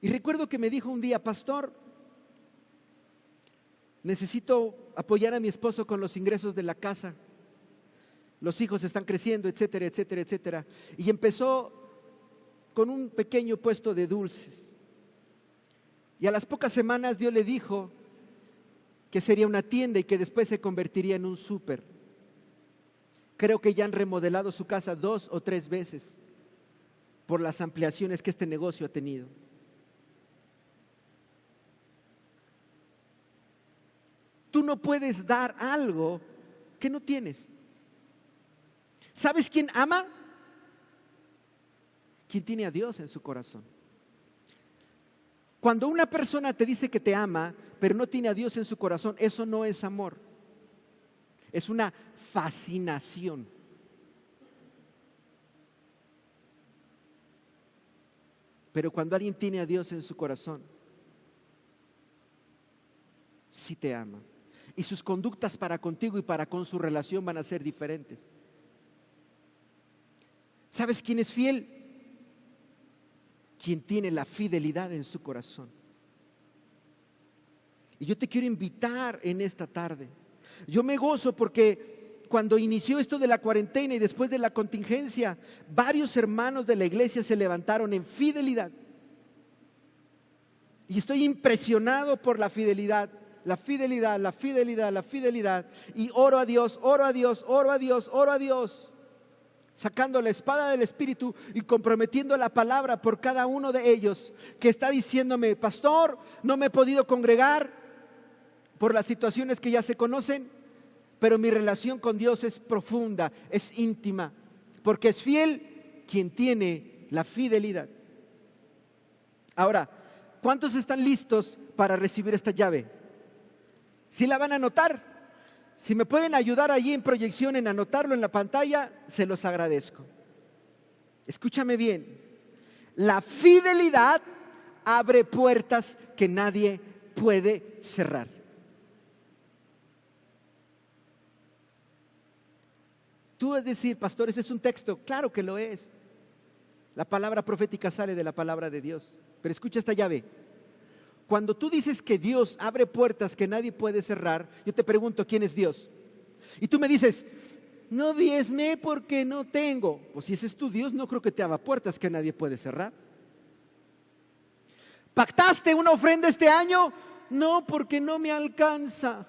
Speaker 1: Y recuerdo que me dijo un día: pastor, necesito apoyar a mi esposo con los ingresos de la casa. Los hijos están creciendo, etcétera, etcétera, etcétera. Y empezó con un pequeño puesto de dulces. Y a las pocas semanas Dios le dijo que sería una tienda y que después se convertiría en un súper. Creo que ya han remodelado su casa 2 o 3 veces por las ampliaciones que este negocio ha tenido. Tú no puedes dar algo que no tienes. ¿Sabes quién ama? Quien tiene a Dios en su corazón. Cuando una persona te dice que te ama, pero no tiene a Dios en su corazón, eso no es amor. Es una fascinación. Pero cuando alguien tiene a Dios en su corazón, sí te ama. Y sus conductas para contigo y para con su relación van a ser diferentes. ¿Sabes quién es fiel? Quien tiene la fidelidad en su corazón. Y yo te quiero invitar en esta tarde. Yo me gozo porque cuando inició esto de la cuarentena y después de la contingencia, varios hermanos de la iglesia se levantaron en fidelidad. Y estoy impresionado por la fidelidad. La fidelidad, la fidelidad, la fidelidad. Y oro a Dios, oro a Dios, oro a Dios, oro a Dios. Sacando la espada del Espíritu y comprometiendo la palabra por cada uno de ellos que está diciéndome: pastor, no me he podido congregar por las situaciones que ya se conocen, pero mi relación con Dios es profunda, es íntima, porque es fiel quien tiene la fidelidad. Ahora, ¿cuántos están listos para recibir esta llave? ¿Sí la van a anotar? Si me pueden ayudar allí en proyección en anotarlo en la pantalla, se los agradezco. Escúchame bien. La fidelidad abre puertas que nadie puede cerrar. Tú vas a decir: pastor, ese es un texto. Claro que lo es. La palabra profética sale de la palabra de Dios. Pero escucha esta llave. Cuando tú dices que Dios abre puertas que nadie puede cerrar, yo te pregunto: ¿quién es Dios? Y tú me dices: no diezmé porque no tengo. Pues si ese es tu Dios, no creo que te abra puertas que nadie puede cerrar. ¿Pactaste una ofrenda este año? No, porque no me alcanza.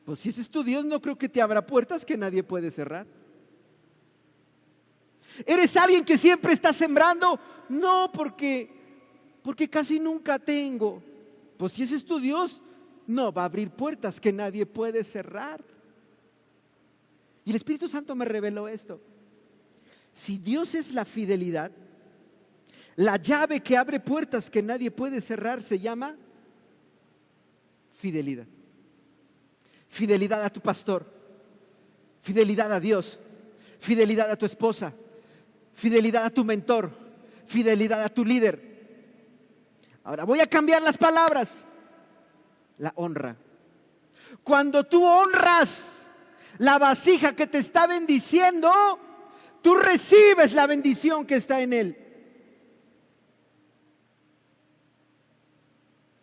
Speaker 1: Pues si ese es tu Dios, no creo que te abra puertas que nadie puede cerrar. ¿Eres alguien que siempre está sembrando? No, porque porque casi nunca tengo. Pues si ese es tu Dios, no va a abrir puertas que nadie puede cerrar. Y el Espíritu Santo me reveló esto. Si Dios es la fidelidad, la llave que abre puertas que nadie puede cerrar se llama fidelidad. Fidelidad a tu pastor, fidelidad a Dios, fidelidad a tu esposa, fidelidad a tu mentor, fidelidad a tu líder. Ahora voy a cambiar las palabras. La honra. Cuando tú honras la vasija que te está bendiciendo, tú recibes la bendición que está en él.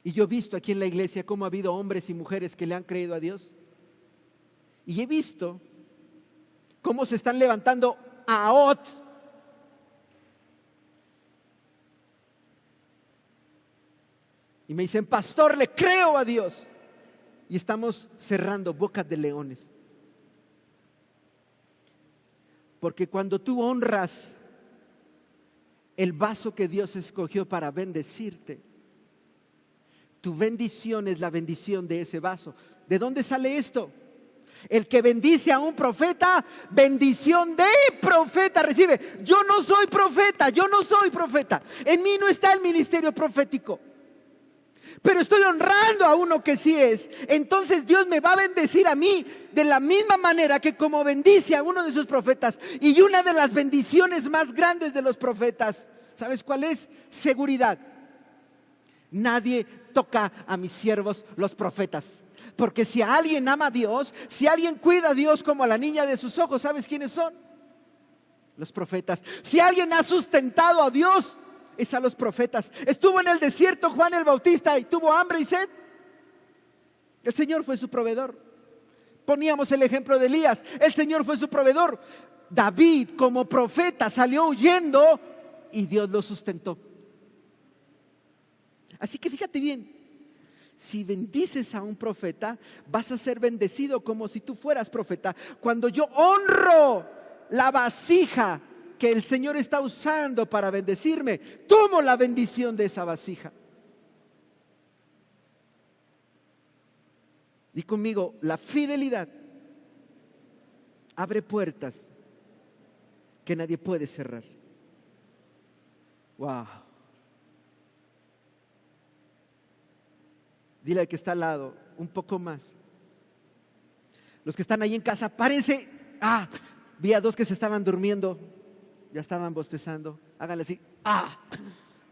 Speaker 1: Y yo he visto aquí en la iglesia cómo ha habido hombres y mujeres que le han creído a Dios. Y he visto cómo se están levantando a Ot. Y me dicen, pastor, le creo a Dios. Y estamos cerrando bocas de leones. Porque cuando tú honras el vaso que Dios escogió para bendecirte, tu bendición es la bendición de ese vaso. ¿De dónde sale esto? El que bendice a un profeta, bendición de profeta recibe. Yo no soy profeta, yo no soy profeta. En mí no está el ministerio profético. Pero estoy honrando a uno que sí es. Entonces Dios me va a bendecir a mí de la misma manera que como bendice a uno de sus profetas. Y una de las bendiciones más grandes de los profetas, ¿sabes cuál es? Seguridad. Nadie toca a mis siervos los profetas. Porque si alguien ama a Dios, si alguien cuida a Dios como a la niña de sus ojos, ¿sabes quiénes son? Los profetas. Si alguien ha sustentado a Dios, es a los profetas. Estuvo en el desierto Juan el Bautista y tuvo hambre y sed. El Señor fue su proveedor. Poníamos el ejemplo de Elías. El Señor fue su proveedor. David como profeta salió huyendo y Dios lo sustentó. Así que fíjate bien, si bendices a un profeta, vas a ser bendecido como si tú fueras profeta. Cuando yo honro la vasija que el Señor está usando para bendecirme, tomo la bendición de esa vasija. Di conmigo, la fidelidad abre puertas que nadie puede cerrar. Wow. Dile al que está al lado, un poco más. Los que están ahí en casa, párense. Vi a dos que se estaban durmiendo. Ya estaban bostezando. Háganle así.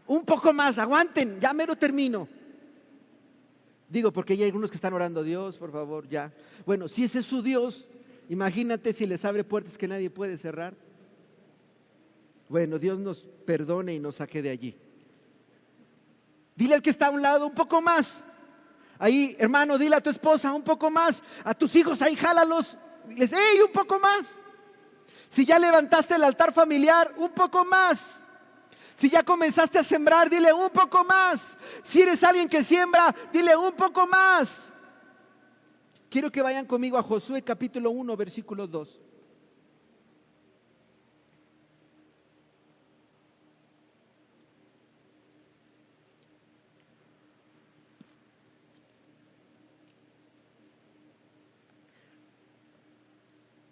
Speaker 1: Un poco más, aguanten, ya mero termino. Digo, porque ya hay algunos que están orando, Dios, por favor, ya. Bueno, si ese es su Dios, imagínate si les abre puertas que nadie puede cerrar. Bueno, Dios nos perdone y nos saque de allí. Dile al que está a un lado, un poco más. Ahí, hermano, dile a tu esposa, un poco más. A tus hijos, ahí, jálalos. Diles, hey, un poco más. Si ya levantaste el altar familiar, un poco más. Si ya comenzaste a sembrar, dile un poco más. Si eres alguien que siembra, dile un poco más. Quiero que vayan conmigo a Josué capítulo 1, versículo 2.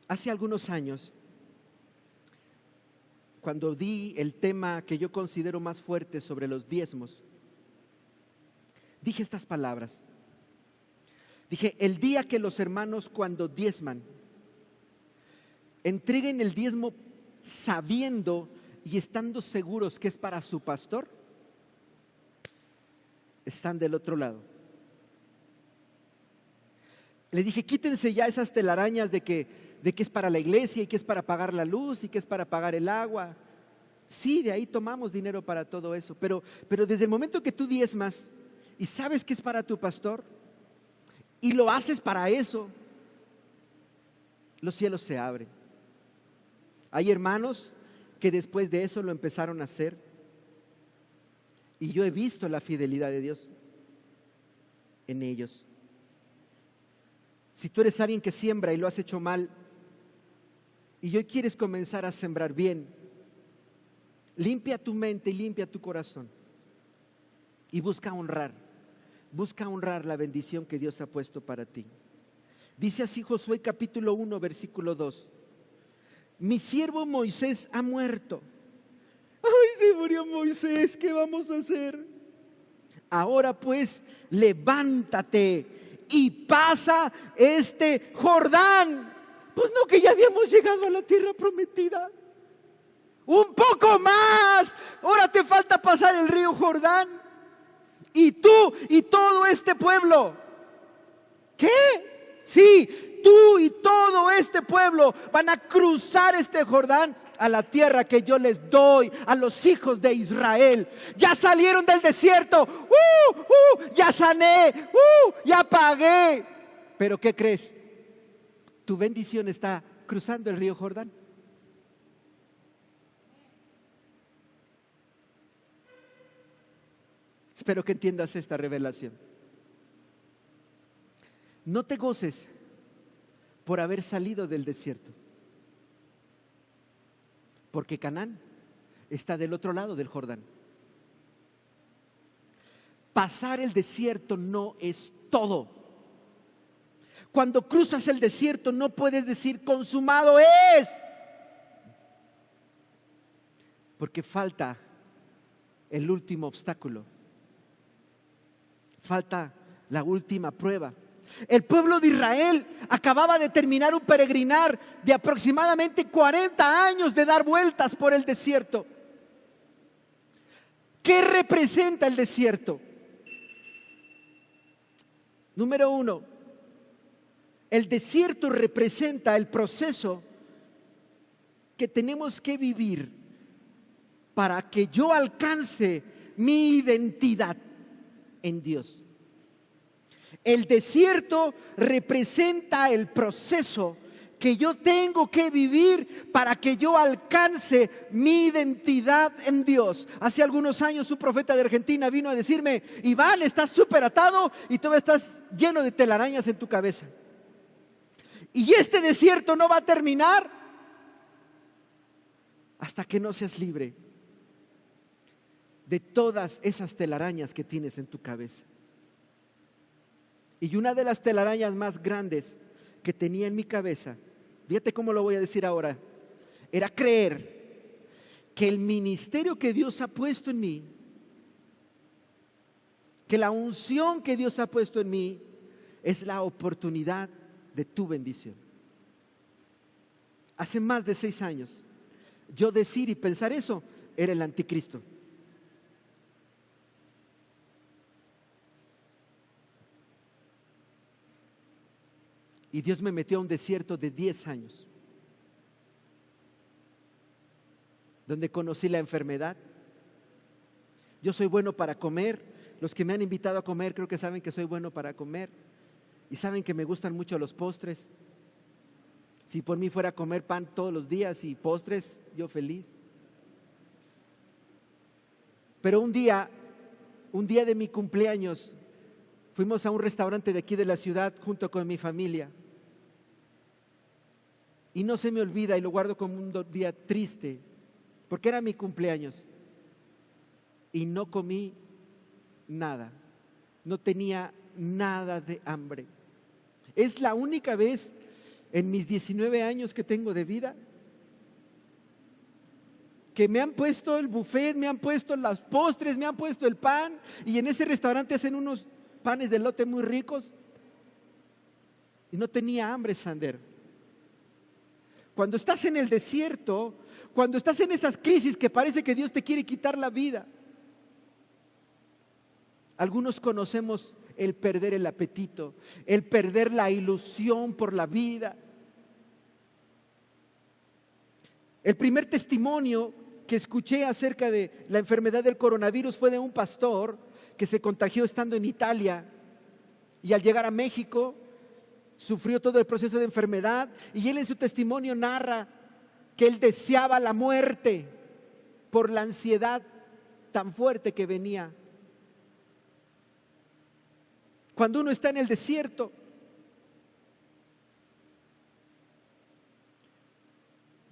Speaker 1: Hace algunos años, cuando di el tema que yo considero más fuerte sobre los diezmos, dije estas palabras. Dije, el día que los hermanos cuando diezman, entreguen el diezmo sabiendo y estando seguros que es para su pastor, están del otro lado. Les dije, quítense ya esas telarañas de que es para la iglesia y que es para pagar la luz y que es para pagar el agua. Sí, de ahí tomamos dinero para todo eso, pero desde el momento que tú diezmas y sabes que es para tu pastor y lo haces para eso, los cielos se abren. Hay hermanos que después de eso lo empezaron a hacer y yo he visto la fidelidad de Dios en ellos. Si tú eres alguien que siembra y lo has hecho mal y hoy quieres comenzar a sembrar bien, limpia tu mente y limpia tu corazón. y busca honrar la bendición que Dios ha puesto para ti. Dice así Josué capítulo 1 versículo 2: mi siervo Moisés ha muerto. Ay, se murió Moisés, ¿qué vamos a hacer? Ahora pues, levántate y pasa este Jordán. Pues no, que ya habíamos llegado a la tierra prometida. Un poco más. Ahora te falta pasar el río Jordán. Y tú y todo este pueblo. ¿Qué? Sí, tú y todo este pueblo van a cruzar este Jordán a la tierra que yo les doy a los hijos de Israel. Ya salieron del desierto. Ya sané. Ya pagué. Pero ¿qué crees? Tu bendición está cruzando el río Jordán. Espero que entiendas esta revelación. No te goces por haber salido del desierto, porque Canaán está del otro lado del Jordán. Pasar el desierto no es todo. Cuando cruzas el desierto no puedes decir consumado es, porque falta el último obstáculo, falta la última prueba. El pueblo de Israel acababa de terminar un peregrinar de aproximadamente 40 años de dar vueltas por el desierto. ¿Qué representa el desierto? Número 1, el desierto representa el proceso que tenemos que vivir para que yo alcance mi identidad en Dios. El desierto representa el proceso que yo tengo que vivir para que yo alcance mi identidad en Dios. Hace algunos años un profeta de Argentina vino a decirme: Iván, estás súper atado y todavía estás lleno de telarañas en tu cabeza. Y este desierto no va a terminar hasta que no seas libre de todas esas telarañas que tienes en tu cabeza. Y una de las telarañas más grandes que tenía en mi cabeza, fíjate cómo lo voy a decir ahora, era creer que el ministerio que Dios ha puesto en mí, que la unción que Dios ha puesto en mí, es la oportunidad de tu bendición. Hace más de 6 años, yo decir y pensar eso era el anticristo. Y Dios me metió a un desierto de 10 años, donde conocí la enfermedad. Yo soy bueno para comer. Los que me han invitado a comer creo que saben que soy bueno para comer. Y saben que me gustan mucho los postres. Si por mí fuera a comer pan todos los días y postres, yo feliz. Pero un día de mi cumpleaños, fuimos a un restaurante de aquí de la ciudad junto con mi familia. Y no se me olvida y lo guardo como un día triste, porque era mi cumpleaños. Y no comí nada, no tenía nada de hambre. Es la única vez en mis 19 años que tengo de vida que me han puesto el buffet, me han puesto los postres, me han puesto el pan, y en ese restaurante hacen unos panes de elote muy ricos. Y no tenía hambre, Sander. Cuando estás en el desierto, cuando estás en esas crisis que parece que Dios te quiere quitar la vida, algunos conocemos el perder el apetito, el perder la ilusión por la vida. El primer testimonio que escuché acerca de la enfermedad del coronavirus fue de un pastor que se contagió estando en Italia, y al llegar a México sufrió todo el proceso de enfermedad, y él en su testimonio narra que él deseaba la muerte por la ansiedad tan fuerte que venía. Cuando uno está en el desierto,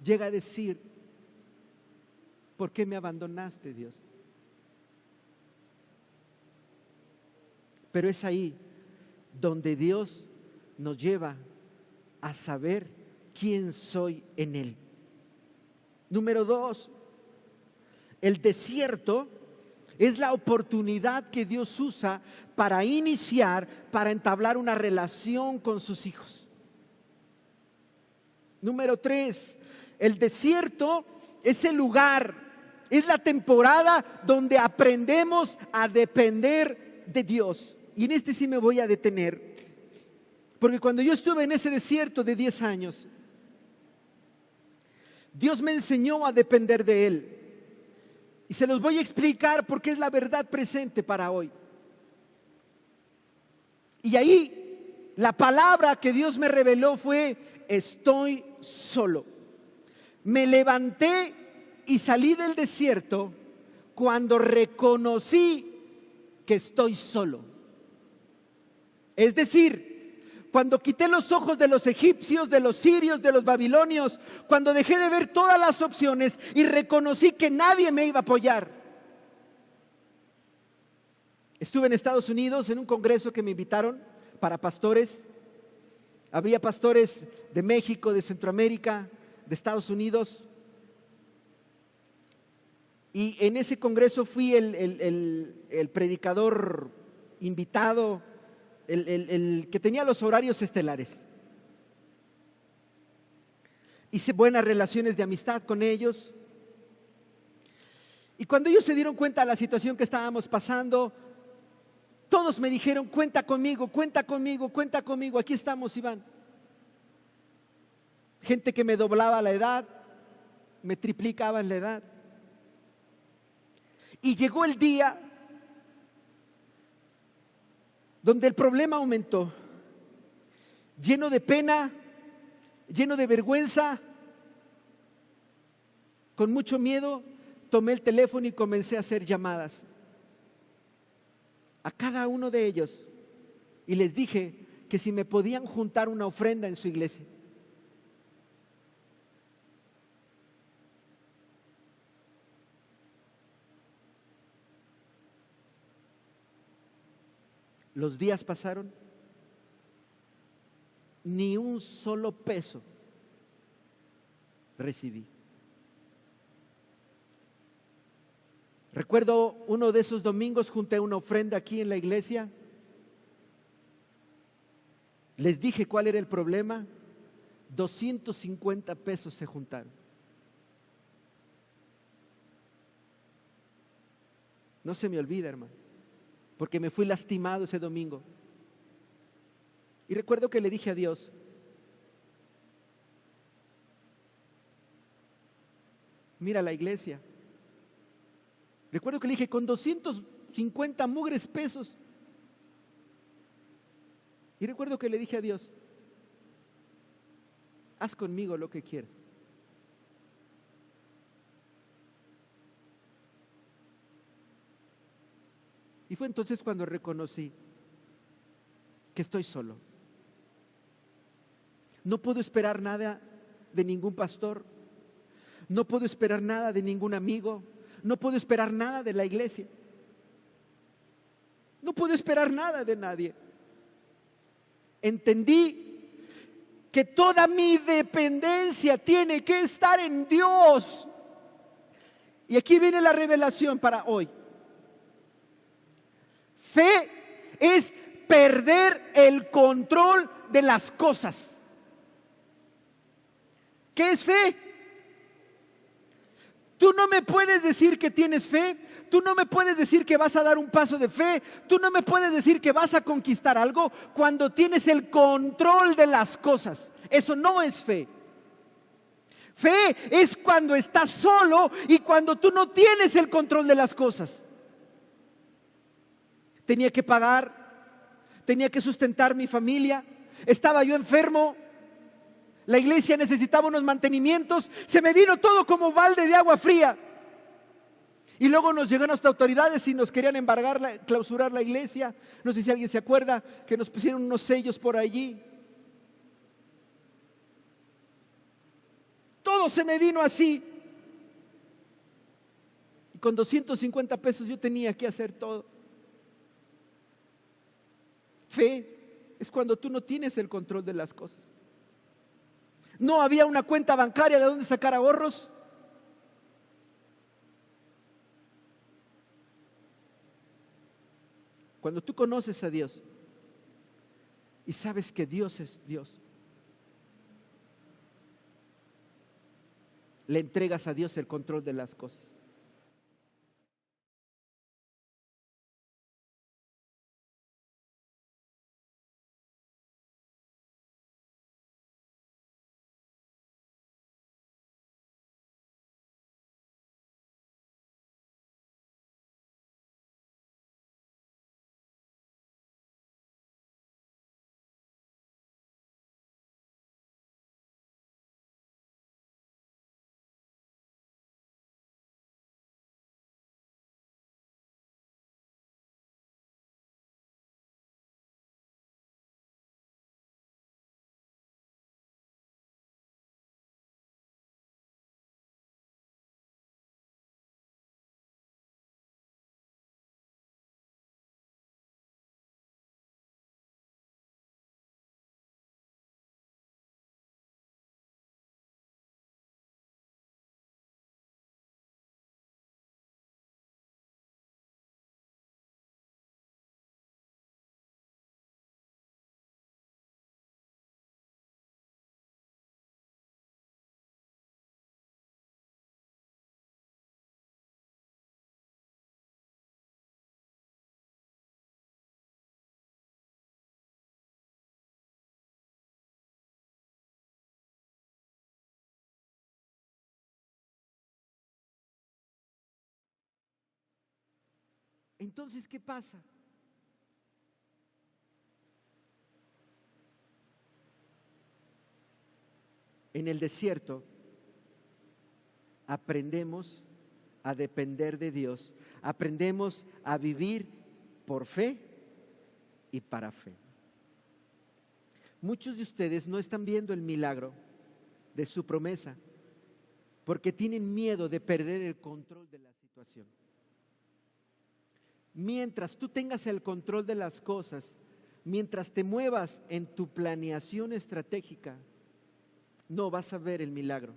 Speaker 1: llega a decir: ¿por qué me abandonaste, Dios? Pero es ahí donde Dios nos lleva a saber quién soy en Él. Número 2, el desierto es la oportunidad que Dios usa para iniciar, para entablar una relación con sus hijos. Número 3, el desierto es el lugar, es la temporada donde aprendemos a depender de Dios. Y en este sí me voy a detener, porque cuando yo estuve en ese desierto de 10 años, Dios me enseñó a depender de Él. Y se los voy a explicar porque es la verdad presente para hoy. Y ahí la palabra que Dios me reveló fue: estoy solo. Me levanté y salí del desierto cuando reconocí que estoy solo. Es decir, cuando quité los ojos de los egipcios, de los sirios, de los babilonios, cuando dejé de ver todas las opciones y reconocí que nadie me iba a apoyar. Estuve en Estados Unidos en un congreso que me invitaron para pastores. Había pastores de México, de Centroamérica, de Estados Unidos. Y en ese congreso fui el predicador invitado, el que tenía los horarios estelares. Hice buenas relaciones de amistad con ellos. Y cuando ellos se dieron cuenta de la situación que estábamos pasando, todos me dijeron: cuenta conmigo, cuenta conmigo, cuenta conmigo, aquí estamos, Iván. Gente que me doblaba la edad, me triplicaba en la edad. Y llegó el día donde el problema aumentó, lleno de pena, lleno de vergüenza, con mucho miedo, tomé el teléfono y comencé a hacer llamadas a cada uno de ellos y les dije que si me podían juntar una ofrenda en su iglesia. Los días pasaron, ni un solo peso recibí. Recuerdo uno de esos domingos junté una ofrenda aquí en la iglesia. Les dije cuál era el problema. 250 pesos se juntaron. No se me olvida, hermano, porque me fui lastimado ese domingo. Y recuerdo que le dije a Dios: mira la iglesia. Recuerdo que le dije: con 250 mugres pesos. Y recuerdo que le dije a Dios: haz conmigo lo que quieras. Y fue entonces cuando reconocí que estoy solo. No puedo esperar nada de ningún pastor. No puedo esperar nada de ningún amigo. No puedo esperar nada de la iglesia. No puedo esperar nada de nadie. Entendí que toda mi dependencia tiene que estar en Dios. Y aquí viene la revelación para hoy. Fe es perder el control de las cosas. ¿Qué es fe? Tú no me puedes decir que tienes fe. Tú no me puedes decir que vas a dar un paso de fe. Tú no me puedes decir que vas a conquistar algo cuando tienes el control de las cosas. Eso no es fe. Fe es cuando estás solo y cuando tú no tienes el control de las cosas. Tenía que pagar, tenía que sustentar mi familia, estaba yo enfermo, la iglesia necesitaba unos mantenimientos, se me vino todo como balde de agua fría. Y luego nos llegaron hasta autoridades y nos querían embargar, clausurar la iglesia. No sé si alguien se acuerda que nos pusieron unos sellos por allí. Todo se me vino así. Y con 250 pesos yo tenía que hacer todo. Fe es cuando tú no tienes el control de las cosas. No había una cuenta bancaria de donde sacar ahorros. Cuando tú conoces a Dios y sabes que Dios es Dios, le entregas a Dios el control de las cosas. Entonces, ¿qué pasa? En el desierto aprendemos a depender de Dios, aprendemos a vivir por fe y para fe. Muchos de ustedes no están viendo el milagro de su promesa porque tienen miedo de perder el control de la situación. Mientras tú tengas el control de las cosas, mientras te muevas en tu planeación estratégica, no vas a ver el milagro,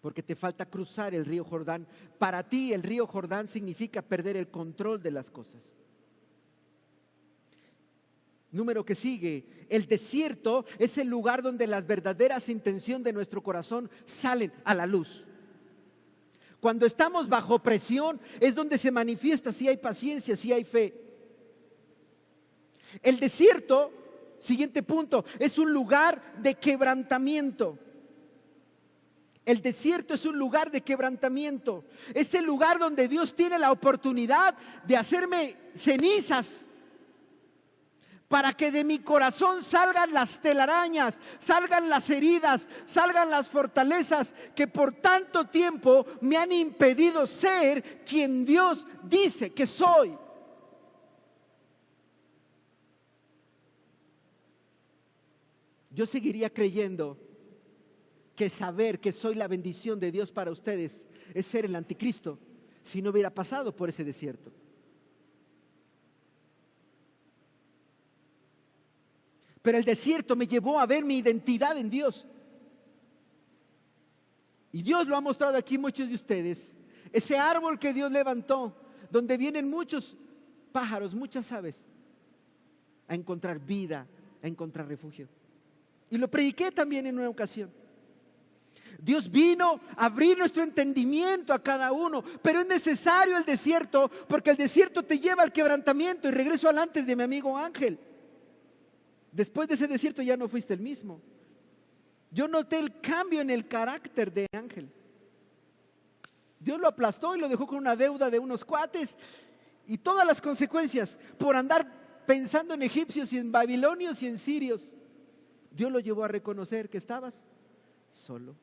Speaker 1: porque te falta cruzar el río Jordán. Para ti el río Jordán significa perder el control de las cosas. Número que sigue, el desierto es el lugar donde las verdaderas intenciones de nuestro corazón salen a la luz. Cuando estamos bajo presión es donde se manifiesta si hay paciencia, si hay fe. El desierto, siguiente punto, es un lugar de quebrantamiento. El desierto es un lugar de quebrantamiento. Es el lugar donde Dios tiene la oportunidad de hacerme cenizas para que de mi corazón salgan las telarañas, salgan las heridas, salgan las fortalezas que por tanto tiempo me han impedido ser quien Dios dice que soy. Yo seguiría creyendo que saber que soy la bendición de Dios para ustedes es ser el anticristo si no hubiera pasado por ese desierto. Pero el desierto me llevó a ver mi identidad en Dios. Y Dios lo ha mostrado aquí muchos de ustedes. Ese árbol que Dios levantó, donde vienen muchos pájaros, muchas aves, a encontrar vida, a encontrar refugio. Y lo prediqué también en una ocasión. Dios vino a abrir nuestro entendimiento a cada uno, pero es necesario el desierto, porque el desierto te lleva al quebrantamiento. Y regreso al antes de mi amigo Ángel. Después de ese desierto ya no fuiste el mismo. Yo noté el cambio en el carácter de Ángel. Dios lo aplastó y lo dejó con una deuda de unos cuates y todas las consecuencias por andar pensando en egipcios y en babilonios y en sirios. Dios lo llevó a reconocer que estabas solo.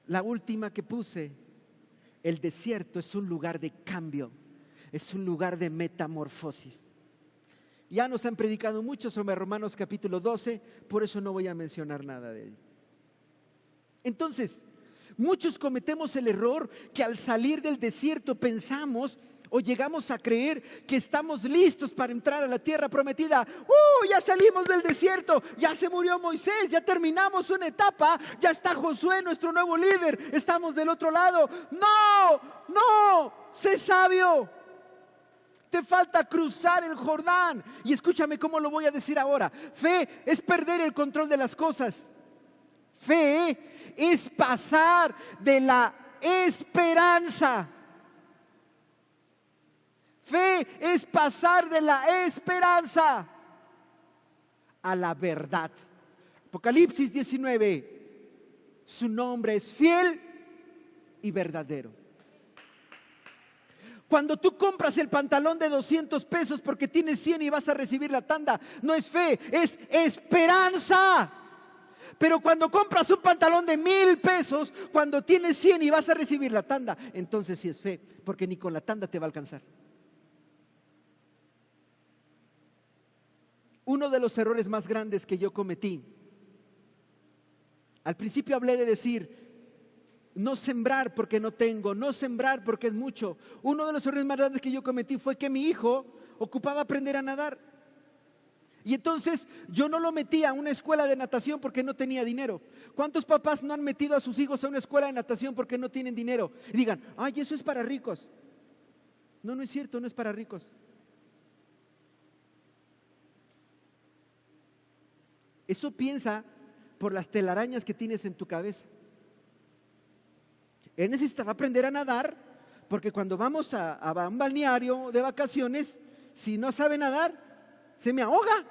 Speaker 1: La última que puse, el desierto es un lugar de cambio, es un lugar de metamorfosis. Ya nos han predicado mucho sobre Romanos capítulo 12, por eso no voy a mencionar nada de ello. Entonces, Muchos cometemos el error que al salir del desierto pensamos o llegamos a creer que estamos listos para entrar a la tierra prometida. Ya salimos del desierto, ya se murió Moisés, ya terminamos una etapa, ya está Josué, nuestro nuevo líder, estamos del otro lado. No, sé sabio. Te falta cruzar el Jordán. Y escúchame cómo lo voy a decir ahora. Fe es perder el control de las cosas. Fe es pasar de la esperanza. Fe es pasar de la esperanza a la verdad. Apocalipsis 19. Su nombre es fiel y verdadero. Cuando tú compras el pantalón de 200 pesos porque tienes 100 y vas a recibir la tanda, no es fe, es esperanza. Pero cuando compras un pantalón de 1,000 pesos, cuando tienes 100 y vas a recibir la tanda, entonces sí es fe, porque ni con la tanda te va a alcanzar. Uno de los errores más grandes que yo cometí, al principio hablé de decir, no sembrar porque no tengo, no sembrar porque es mucho. Uno de los errores más grandes que yo cometí fue que mi hijo ocupaba aprender a nadar. Y entonces yo no lo metí a una escuela de natación porque no tenía dinero. ¿Cuántos papás no han metido a sus hijos a una escuela de natación porque no tienen dinero? Y digan, ay, eso es para ricos. No es cierto, no es para ricos. Eso piensa por las telarañas que tienes en tu cabeza. Él necesitaba aprender a nadar porque cuando vamos a un balneario de vacaciones, si no sabe nadar, se me ahoga.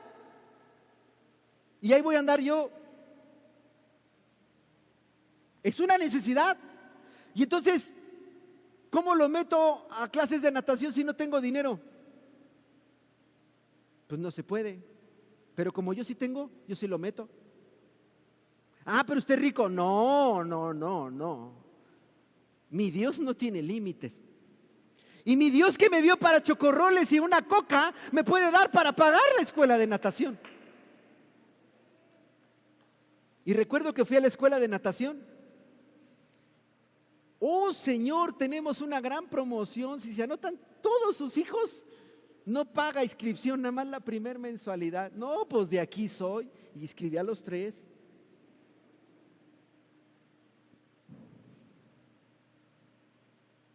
Speaker 1: Y ahí voy a andar yo. Es una necesidad. Y entonces, ¿cómo lo meto a clases de natación si no tengo dinero? Pues no se puede. Pero como yo sí tengo, yo sí lo meto. Ah, pero usted es rico. No. Mi Dios no tiene límites. Y mi Dios que me dio para chocorroles y una coca, me puede dar para pagar la escuela de natación. Y recuerdo que fui a la escuela de natación. Oh Señor, tenemos una gran promoción. Si se anotan todos sus hijos, no paga inscripción, nada más la primera mensualidad. No, pues de aquí soy. Y inscribí a los 3.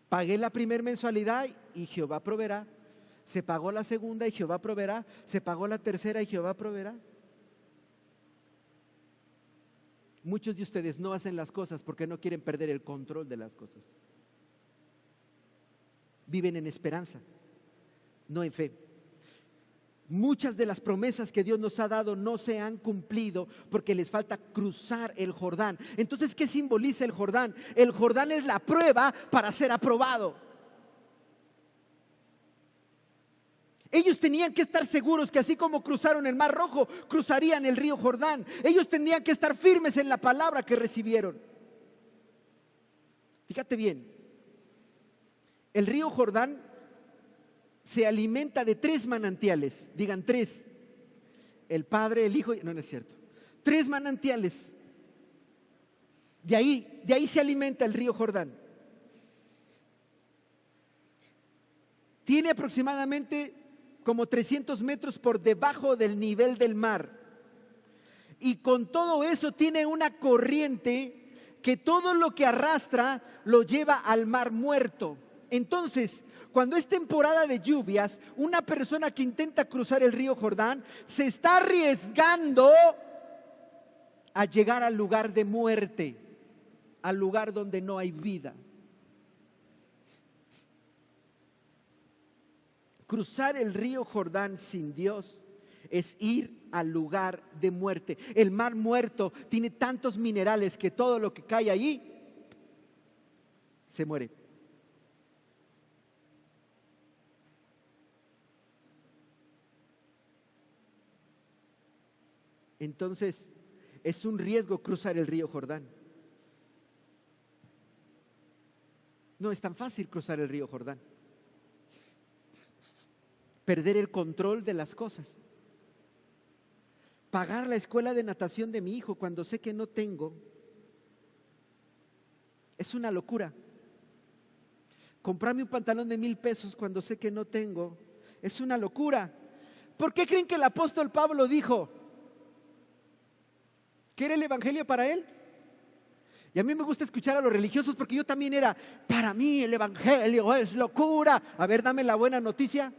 Speaker 1: Pagué la primera mensualidad y Jehová proveerá. Se pagó la segunda y Jehová proveerá. Se pagó la tercera y Jehová proveerá. Muchos de ustedes no hacen las cosas porque no quieren perder el control de las cosas. Viven en esperanza, no en fe. Muchas de las promesas que Dios nos ha dado no se han cumplido porque les falta cruzar el Jordán. Entonces, ¿qué simboliza el Jordán? El Jordán es la prueba para ser aprobado. Ellos tenían que estar seguros que así como cruzaron el Mar Rojo, cruzarían el río Jordán. Ellos tenían que estar firmes en la palabra que recibieron. Fíjate bien, el río Jordán se alimenta de 3 manantiales. Digan 3. El Padre, el Hijo, no es cierto. 3 manantiales. De ahí se alimenta el río Jordán. Tiene aproximadamente como 300 metros por debajo del nivel del mar. Y con todo eso tiene una corriente que todo lo que arrastra lo lleva al mar muerto. Entonces, cuando es temporada de lluvias, una persona que intenta cruzar el río Jordán se está arriesgando a llegar al lugar de muerte, al lugar donde no hay vida. Cruzar el río Jordán sin Dios es ir al lugar de muerte. El mar muerto tiene tantos minerales que todo lo que cae ahí se muere. Entonces, es un riesgo cruzar el río Jordán. No es tan fácil cruzar el río Jordán. Perder el control de las cosas. Pagar la escuela de natación de mi hijo cuando sé que no tengo. Es una locura. Comprarme un pantalón de 1,000 pesos cuando sé que no tengo, es una locura. ¿Por qué creen que el apóstol Pablo dijo que era el evangelio para él? Y a mí me gusta escuchar a los religiosos porque yo también era, para mí el evangelio es locura. A ver, dame la buena noticia.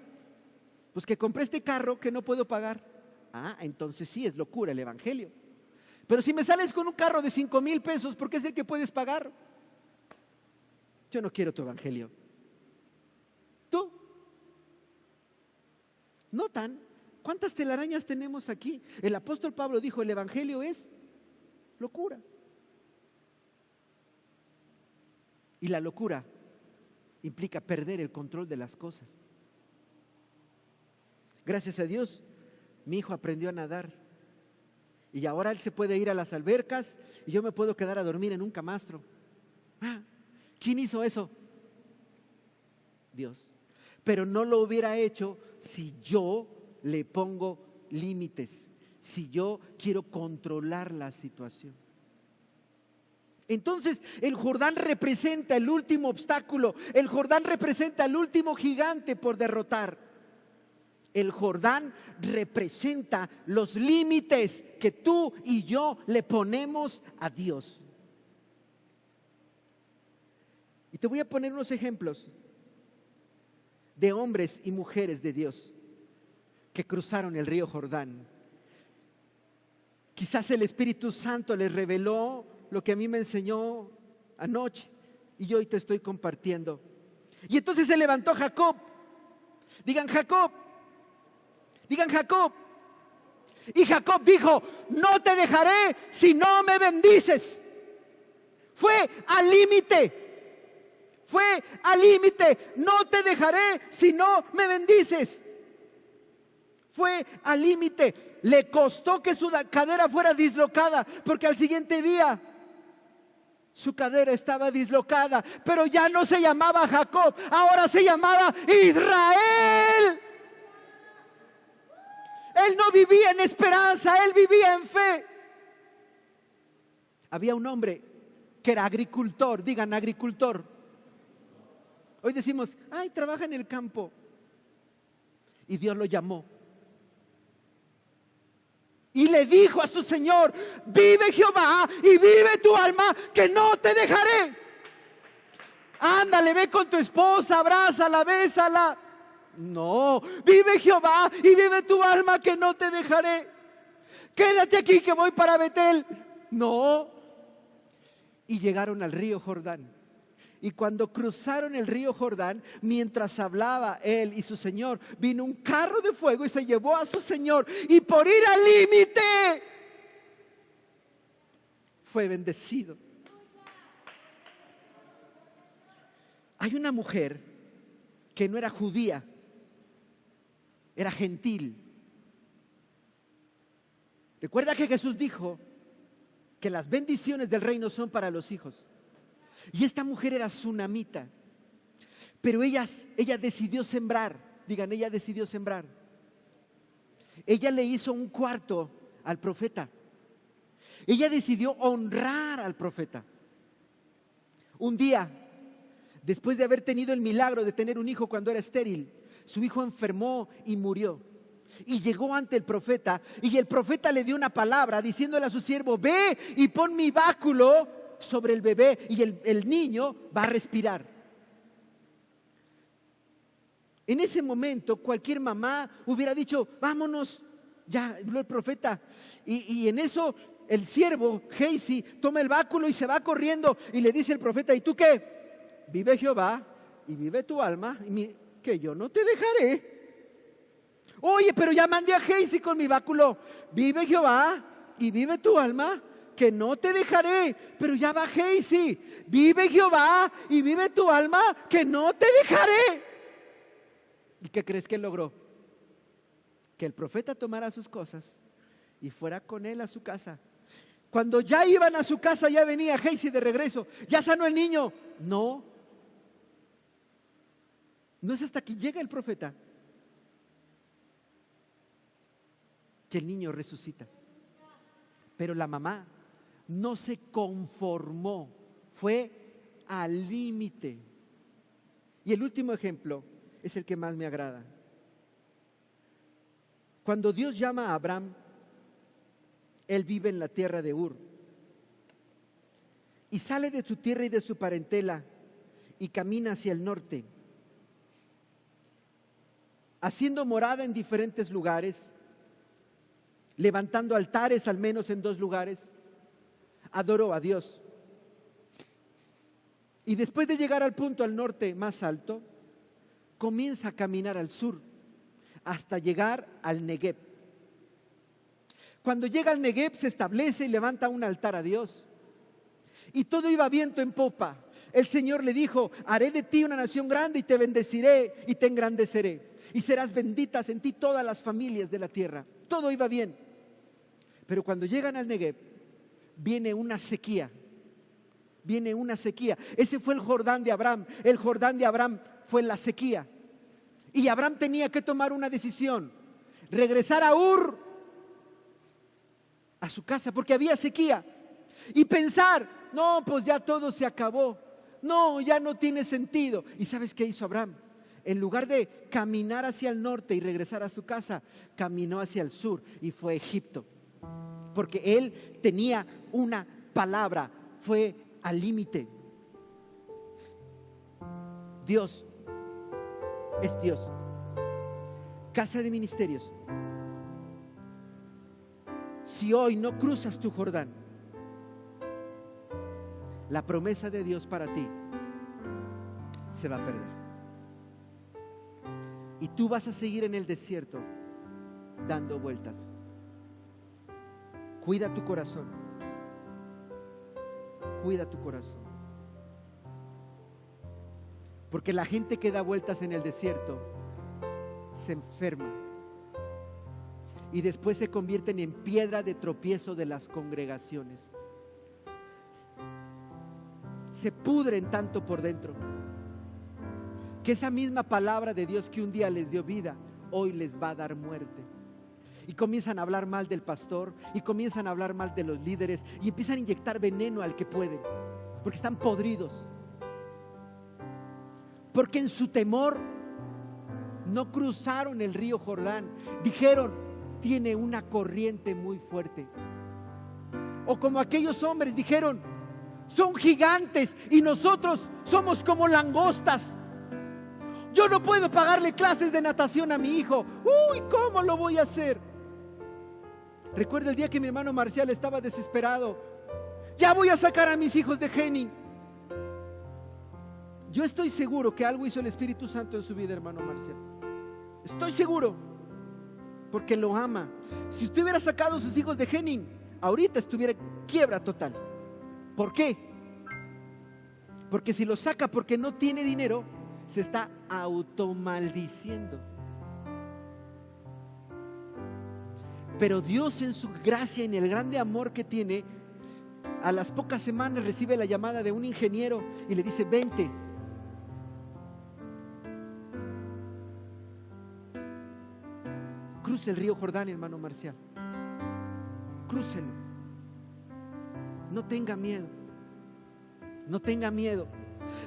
Speaker 1: Pues que compré este carro que no puedo pagar. Ah, entonces sí es locura el evangelio. Pero si me sales con un carro de 5,000 pesos, ¿por qué es el que puedes pagar? Yo no quiero tu evangelio. ¿Tú? ¿Notan cuántas telarañas tenemos aquí? El apóstol Pablo dijo, el evangelio es locura. Y la locura implica perder el control de las cosas. Gracias a Dios, mi hijo aprendió a nadar. Y ahora él se puede ir a las albercas y yo me puedo quedar a dormir en un camastro. ¿Quién hizo eso? Dios. Pero no lo hubiera hecho si yo le pongo límites, si yo quiero controlar la situación. Entonces el Jordán representa el último obstáculo, el Jordán representa el último gigante por derrotar. El Jordán representa los límites que tú y yo le ponemos a Dios. Y te voy a poner unos ejemplos de hombres y mujeres de Dios que cruzaron el río Jordán. Quizás el Espíritu Santo les reveló lo que a mí me enseñó anoche y hoy te estoy compartiendo. Y entonces se levantó Jacob. Digan Jacob. Digan Jacob. Y Jacob dijo, no te dejaré si no me bendices. Fue al límite. Fue al límite. No te dejaré si no me bendices. Fue al límite. Le costó que su cadera fuera dislocada, porque al siguiente día su cadera estaba dislocada, pero ya no se llamaba Jacob, ahora se llamaba Israel. Él no vivía en esperanza, él vivía en fe. Había un hombre que era agricultor, digan agricultor. Hoy decimos, ay, trabaja en el campo. Y Dios lo llamó. Y le dijo a su Señor, vive Jehová y vive tu alma, que no te dejaré. Ándale, ve con tu esposa, abrázala, bésala. No, vive Jehová y vive tu alma, que no te dejaré. Quédate aquí que voy para Betel. No. Y llegaron al río Jordán. Y cuando cruzaron el río Jordán, mientras hablaba él y su señor, vino un carro de fuego y se llevó a su señor. Y por ir al límite, fue bendecido. Hay una mujer que no era judía, era gentil. Recuerda que Jesús dijo que las bendiciones del reino son para los hijos. Y esta mujer era sunamita, pero ella decidió sembrar. Digan, ella decidió sembrar. Ella le hizo un cuarto al profeta. Ella decidió honrar al profeta. Un día, después de haber tenido el milagro de tener un hijo cuando era estéril, su hijo enfermó y murió. Y llegó ante el profeta, y el profeta le dio una palabra diciéndole a su siervo, ve y pon mi báculo sobre el bebé y el niño va a respirar. En ese momento cualquier mamá hubiera dicho, vámonos, ya habló el profeta. Y en eso el siervo Geisi toma el báculo y se va corriendo y le dice al profeta, ¿y tú qué? Vive Jehová y vive tu alma, que yo no te dejaré. Oye, pero ya mandé a Geisi con mi báculo. Vive Jehová y vive tu alma, que no te dejaré. Pero ya va Geisi. Vive Jehová y vive tu alma, que no te dejaré. ¿Y qué crees que logró? Que el profeta tomara sus cosas y fuera con él a su casa. Cuando ya iban a su casa, ya venía Geisi de regreso. ¿Ya sanó el niño? No. No es hasta que llega el profeta que el niño resucita. Pero la mamá no se conformó, fue al límite. Y el último ejemplo es el que más me agrada. Cuando Dios llama a Abraham, él vive en la tierra de Ur y sale de su tierra y de su parentela y camina hacia el norte, haciendo morada en diferentes lugares, levantando altares al menos en 2 lugares. Adoró a Dios. Y después de llegar al punto al norte más alto, comienza a caminar al sur hasta llegar al Negev. Cuando llega al Negev se establece y levanta un altar a Dios. Y todo iba viento en popa. El Señor le dijo: haré de ti una nación grande y te bendeciré y te engrandeceré. Y serás benditas en ti todas las familias de la tierra. Todo iba bien. Pero cuando llegan al Negev, viene una sequía. Viene una sequía. Ese fue el Jordán de Abraham. El Jordán de Abraham fue la sequía. Y Abraham tenía que tomar una decisión: regresar a Ur, a su casa, porque había sequía, y pensar: no, pues ya todo se acabó, no, ya no tiene sentido. ¿Y sabes qué hizo Abraham? En lugar de caminar hacia el norte y regresar a su casa, caminó hacia el sur y fue a Egipto, porque él tenía una palabra, fue al límite. Dios es Dios. Casa de Ministerios, si hoy no cruzas tu Jordán, la promesa de Dios para ti se va a perder. Y tú vas a seguir en el desierto dando vueltas. Cuida tu corazón. Cuida tu corazón. Porque la gente que da vueltas en el desierto se enferma y después se convierten en piedra de tropiezo de las congregaciones. Se pudren tanto por dentro que esa misma palabra de Dios que un día les dio vida, hoy les va a dar muerte. Y comienzan a hablar mal del pastor, y comienzan a hablar mal de los líderes, y empiezan a inyectar veneno al que pueden, porque están podridos. Porque en su temor no cruzaron el río Jordán. Dijeron: tiene una corriente muy fuerte. O como aquellos hombres dijeron: son gigantes y nosotros somos como langostas. Yo no puedo pagarle clases de natación a mi hijo. Uy, ¿cómo lo voy a hacer? Recuerdo el día que mi hermano Marcial estaba desesperado: ya voy a sacar a mis hijos de Henning. Yo estoy seguro que algo hizo el Espíritu Santo en su vida, hermano Marcial. Estoy seguro, porque lo ama. Si usted hubiera sacado a sus hijos de Henning, ahorita estuviera en quiebra total. ¿Por qué? Porque si lo saca porque no tiene dinero, se está automaldiciendo. Pero Dios, en su gracia, en el grande amor que tiene, a las pocas semanas recibe la llamada de un ingeniero y le dice: vente. Cruce el río Jordán, hermano Marcial. Crúcelo. No tenga miedo. No tenga miedo.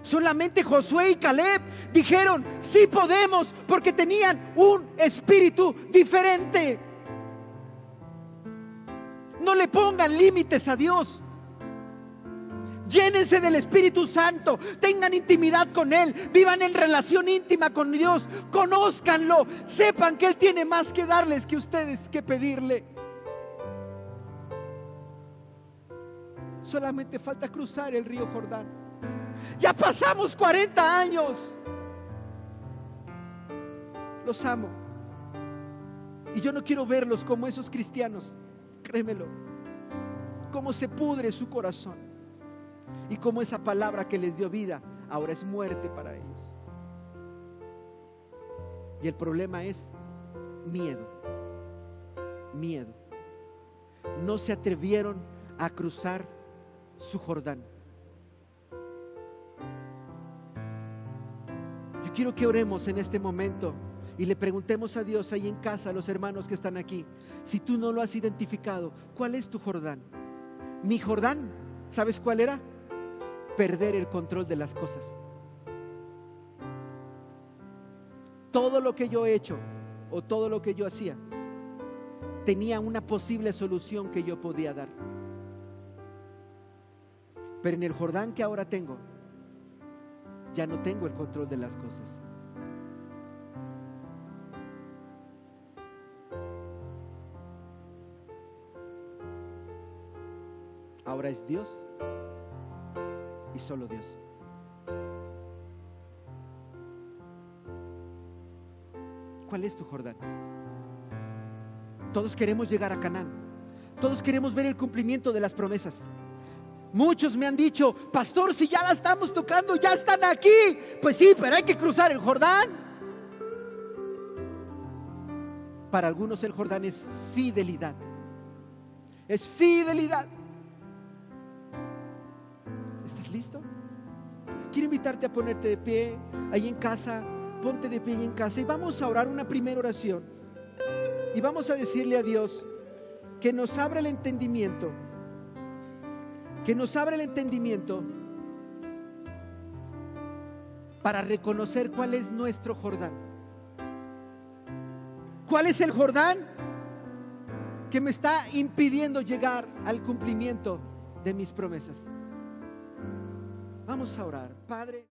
Speaker 1: Solamente Josué y Caleb dijeron: sí podemos, porque tenían un espíritu diferente. No le pongan límites a Dios. Llénense del Espíritu Santo, tengan intimidad con Él, vivan en relación íntima con Dios, conózcanlo, sepan que Él tiene más que darles que ustedes que pedirle. Solamente falta cruzar el río Jordán. Ya pasamos 40 años. Los amo. Y yo no quiero verlos como esos cristianos, créemelo, cómo se pudre su corazón. Y como esa palabra que les dio vida ahora es muerte para ellos. Y el problema es miedo. Miedo. No se atrevieron a cruzar su Jordán. Yo quiero que oremos en este momento y le preguntemos a Dios ahí en casa, a los hermanos que están aquí, si tú no lo has identificado, ¿cuál es tu Jordán? Mi Jordán, ¿sabes cuál era? perder el control de las cosas. Todo lo que yo he hecho o todo lo que yo hacía tenía una posible solución que yo podía dar. Pero en el Jordán que ahora tengo, ya no tengo el control de las cosas. Ahora es Dios y solo Dios. ¿Cuál es tu Jordán? Todos queremos llegar a Canaán. Todos queremos ver el cumplimiento de las promesas. Muchos me han dicho: pastor, si ya la estamos tocando, ya están aquí. Pues sí, pero hay que cruzar el Jordán. Para algunos el Jordán es fidelidad. Es fidelidad. ¿Estás listo? Quiero invitarte a ponerte de pie ahí en casa. Ponte de pie ahí en casa y vamos a orar una primera oración. Y vamos a decirle a Dios que nos abra el entendimiento. Que nos abra el entendimiento para reconocer cuál es nuestro Jordán. ¿Cuál es el Jordán que me está impidiendo llegar al cumplimiento de mis promesas? Vamos a orar. Padre.